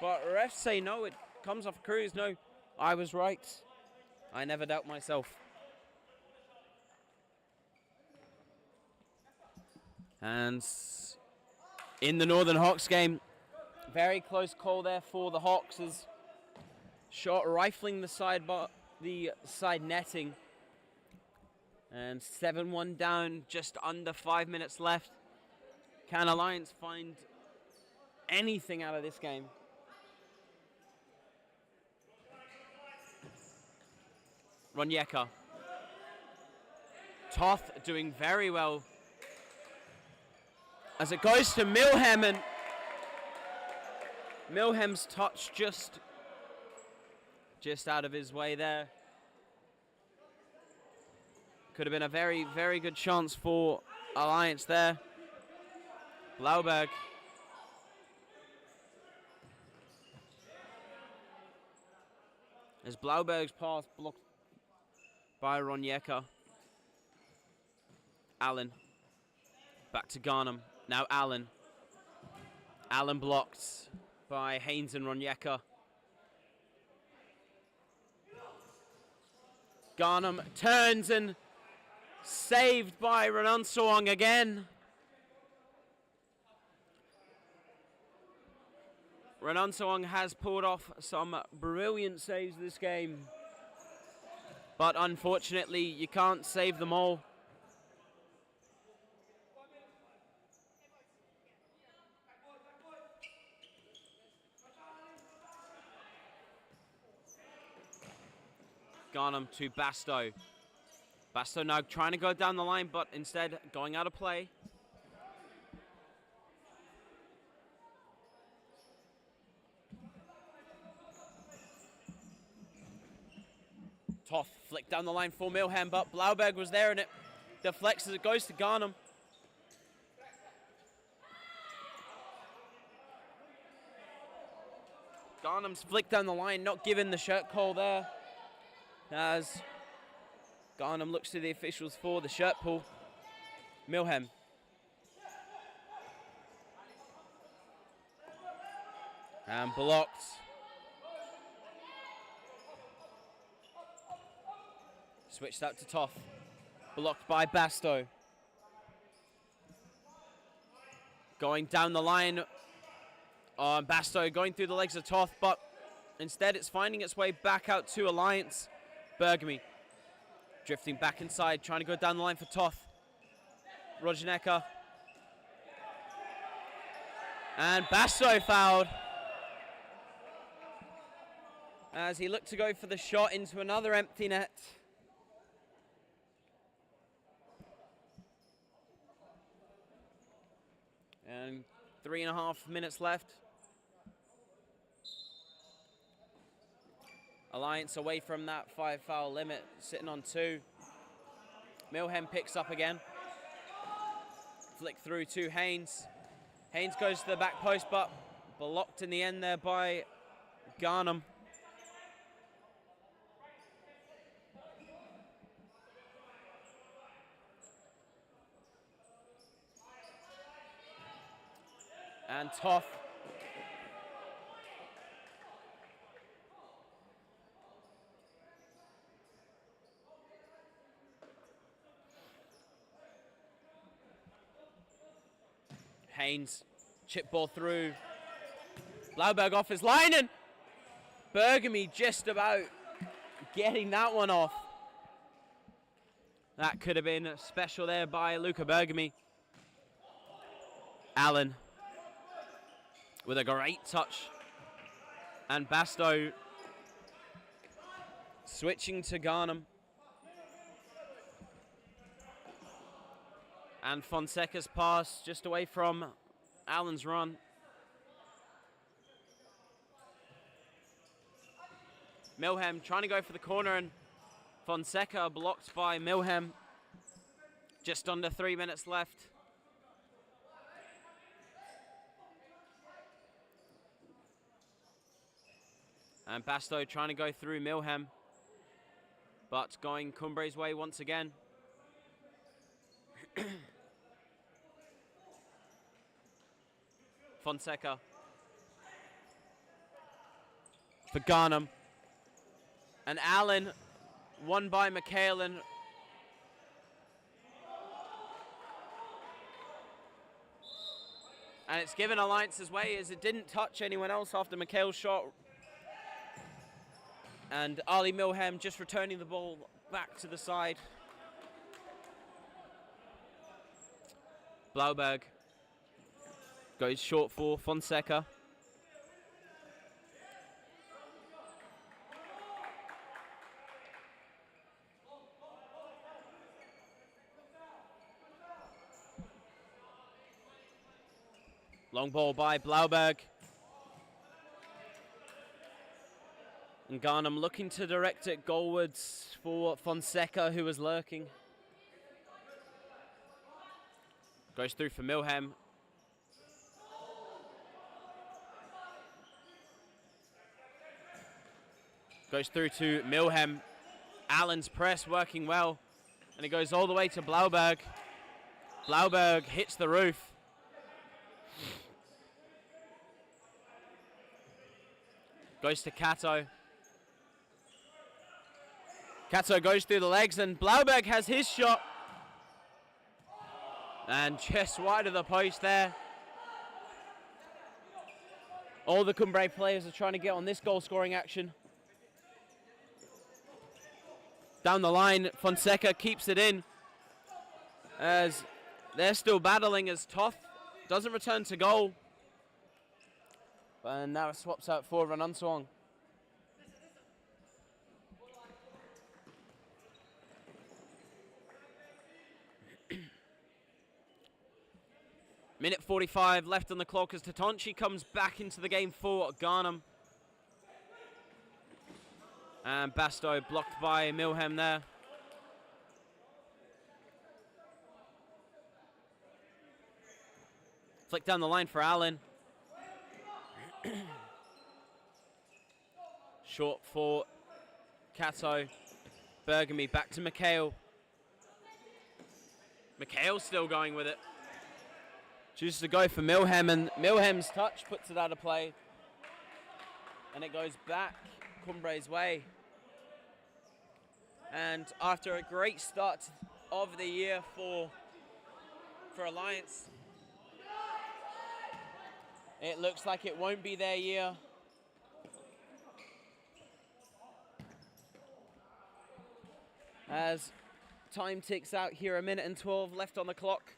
But refs say no, it comes off Cruz. No, I was right. I never doubt myself. And in the Northern Hawks game, very close call there for the Hawks as shot rifling the side netting. And 7-1 down, just under 5 minutes left. Can Alliance find anything out of this game? Ronyeka. Toth doing very well as it goes to Milham, and Milham's touch just out of his way there. Could have been a very, very good chance for Alliance there. Blauberg. As Blauberg's pass blocked by Ronyeka. Allen. Back to Garnham. Now Allen. Allen blocked by Haynes and Ronyeka. Garnham turns and saved by Renansoang again. Renansoang has pulled off some brilliant saves this game, but unfortunately you can't save them all. Garnham to Basto. Basto now trying to go down the line, but instead going out of play. Toth flicked down the line for Milham, but Blauberg was there and it deflects as it goes to Garnham. Garnham's flicked down the line, not given the shirt call there. As Garnham looks to the officials for the shirt pull. Milham. And blocked. Switched out to Toth. Blocked by Basto. Going down the line. Basto going through the legs of Toth, but instead it's finding its way back out to Alliance. Bergamy drifting back inside, trying to go down the line for Toth. Ronyeka. And Basto fouled as he looked to go for the shot into another empty net. And 3.5 minutes left. Alliance away from that 5 foul limit, sitting on 2. Milham picks up again. Flick through to Haynes. Haynes goes to the back post, but blocked in the end there by Garnham. And Toth. Haynes, chip ball through. Blauberg off his line, and Bergamy just about getting that one off. That could have been special there by Luca Bergamy. Allen with a great touch. And Basto switching to Garnham. And Fonseca's pass just away from Allen's run. Milham trying to go for the corner, and Fonseca blocked by Milham. Just under 3 minutes left. And Basto trying to go through Milham, but going Cumbre's way once again. Fonseca. For Garnham. And Allen, won by McHale. And it's given Alliance's way as it didn't touch anyone else after McHale's shot. And Ali Milham just returning the ball back to the side. Blauberg goes short for Fonseca. Long ball by Blauberg. And Garnham looking to direct it goalwards for Fonseca, who was lurking. Goes through for Milham. Goes through to Milham. Allen's press working well. And it goes all the way to Blauberg. Blauberg hits the roof. Goes to Cato. Cato goes through the legs and Blauberg has his shot. And just wide of the post there. All the Kumbre players are trying to get on this goal scoring action. Down the line, Fonseca keeps it in. As they're still battling as Toth doesn't return to goal. And now it swaps out for Ranunsuong. Minute 45 left on the clock as Tatonchi comes back into the game for Garnham. And Basto blocked by Milham there. Flick down the line for Allen. Short for Cato. Bergamy back to McHale. McHale still going with it. Chooses to go for Milham, and Milham's touch puts it out of play. And it goes back Cumbre's way. And after a great start of the year for Alliance, it looks like it won't be their year. As time ticks out here, 1:12 left on the clock.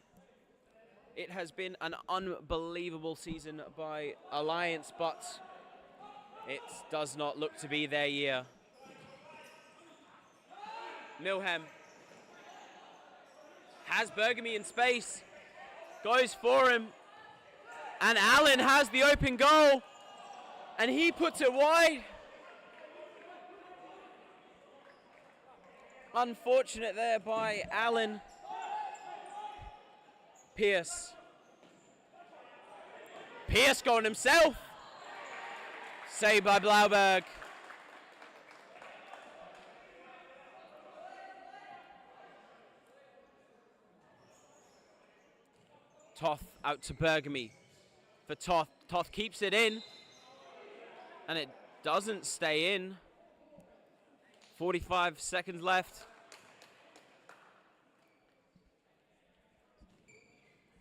It has been an unbelievable season by Alliance, but it does not look to be their year. Milham has Bergamy in space, goes for him, and Allen has the open goal, and he puts it wide. Unfortunate there by Allen. Pierce going himself. Saved by Blauberg. Toth out to Bergamy. For Toth. Toth keeps it in. And it doesn't stay in. 45 seconds left.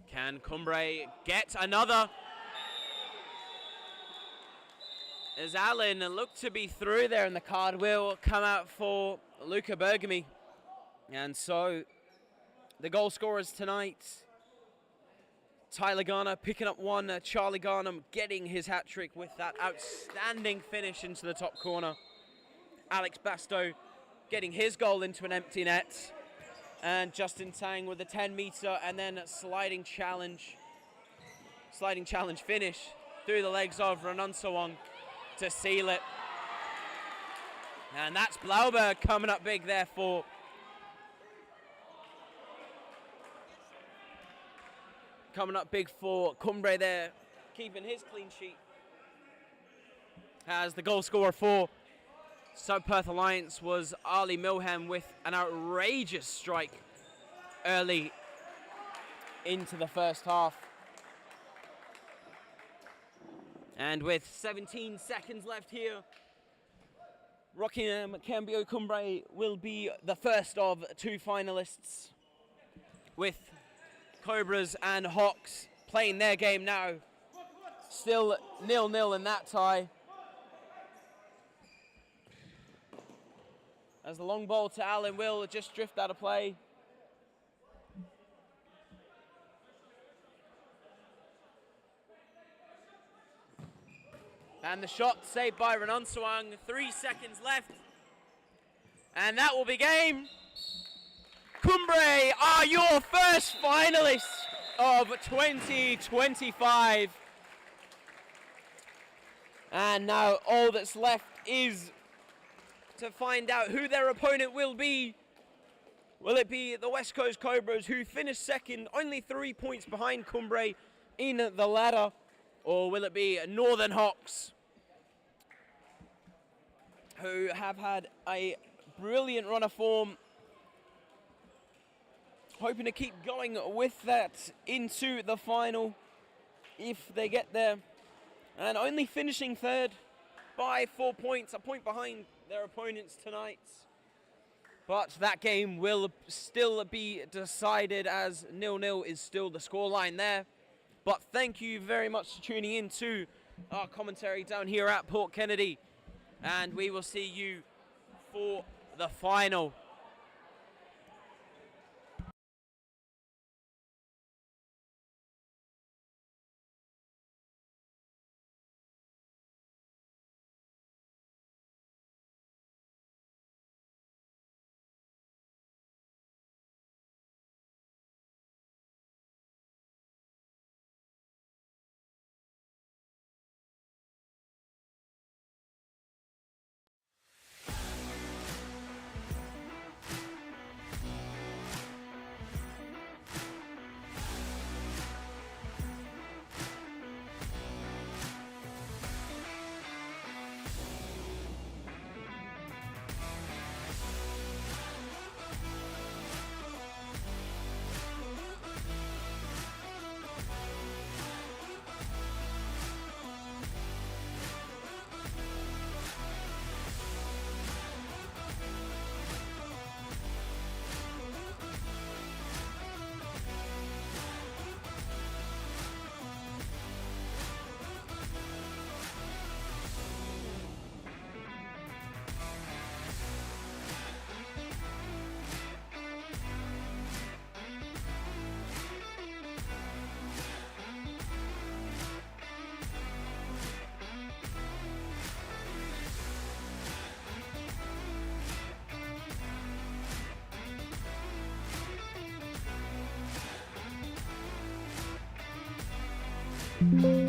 Can Kumbre get another? As Allen looked to be through there, and the card will come out for Luca Bergamy. And so the goal scorers tonight, Tyler Garner picking up one, Charlie Garnham getting his hat-trick with that outstanding finish into the top corner. Alex Basto getting his goal into an empty net. And Justin Tang with a 10-meter and then a sliding challenge finish through the legs of Ranunsuong to seal it. And that's Blauberg coming up big there for Kumbre there, keeping his clean sheet. As the goal scorer for Perth Alliance was Ali Milham with an outrageous strike early into the first half. And with 17 seconds left here, Rockingham Cambio Cumbre will be the first of two finalists, with Cobras and Hawks playing their game now. Still 0-0 in that tie. As the long ball to Allen will just drift out of play. And the shot saved by Renonsawang. 3 seconds left. And that will be game. Kumbre are your first finalists of 2025. And now all that's left is to find out who their opponent will be. Will it be the West Coast Cobras, who finished second, only 3 points behind Kumbre in the ladder? Or will it be Northern Hawks, who have had a brilliant run of form, hoping to keep going with that into the final if they get there, and only finishing third by 4 points, a point behind their opponents tonight. But that game will still be decided, as 0-0 is still the scoreline there. But thank you very much for tuning in to our commentary down here at Port Kennedy, and we will see you for the final. Thank you.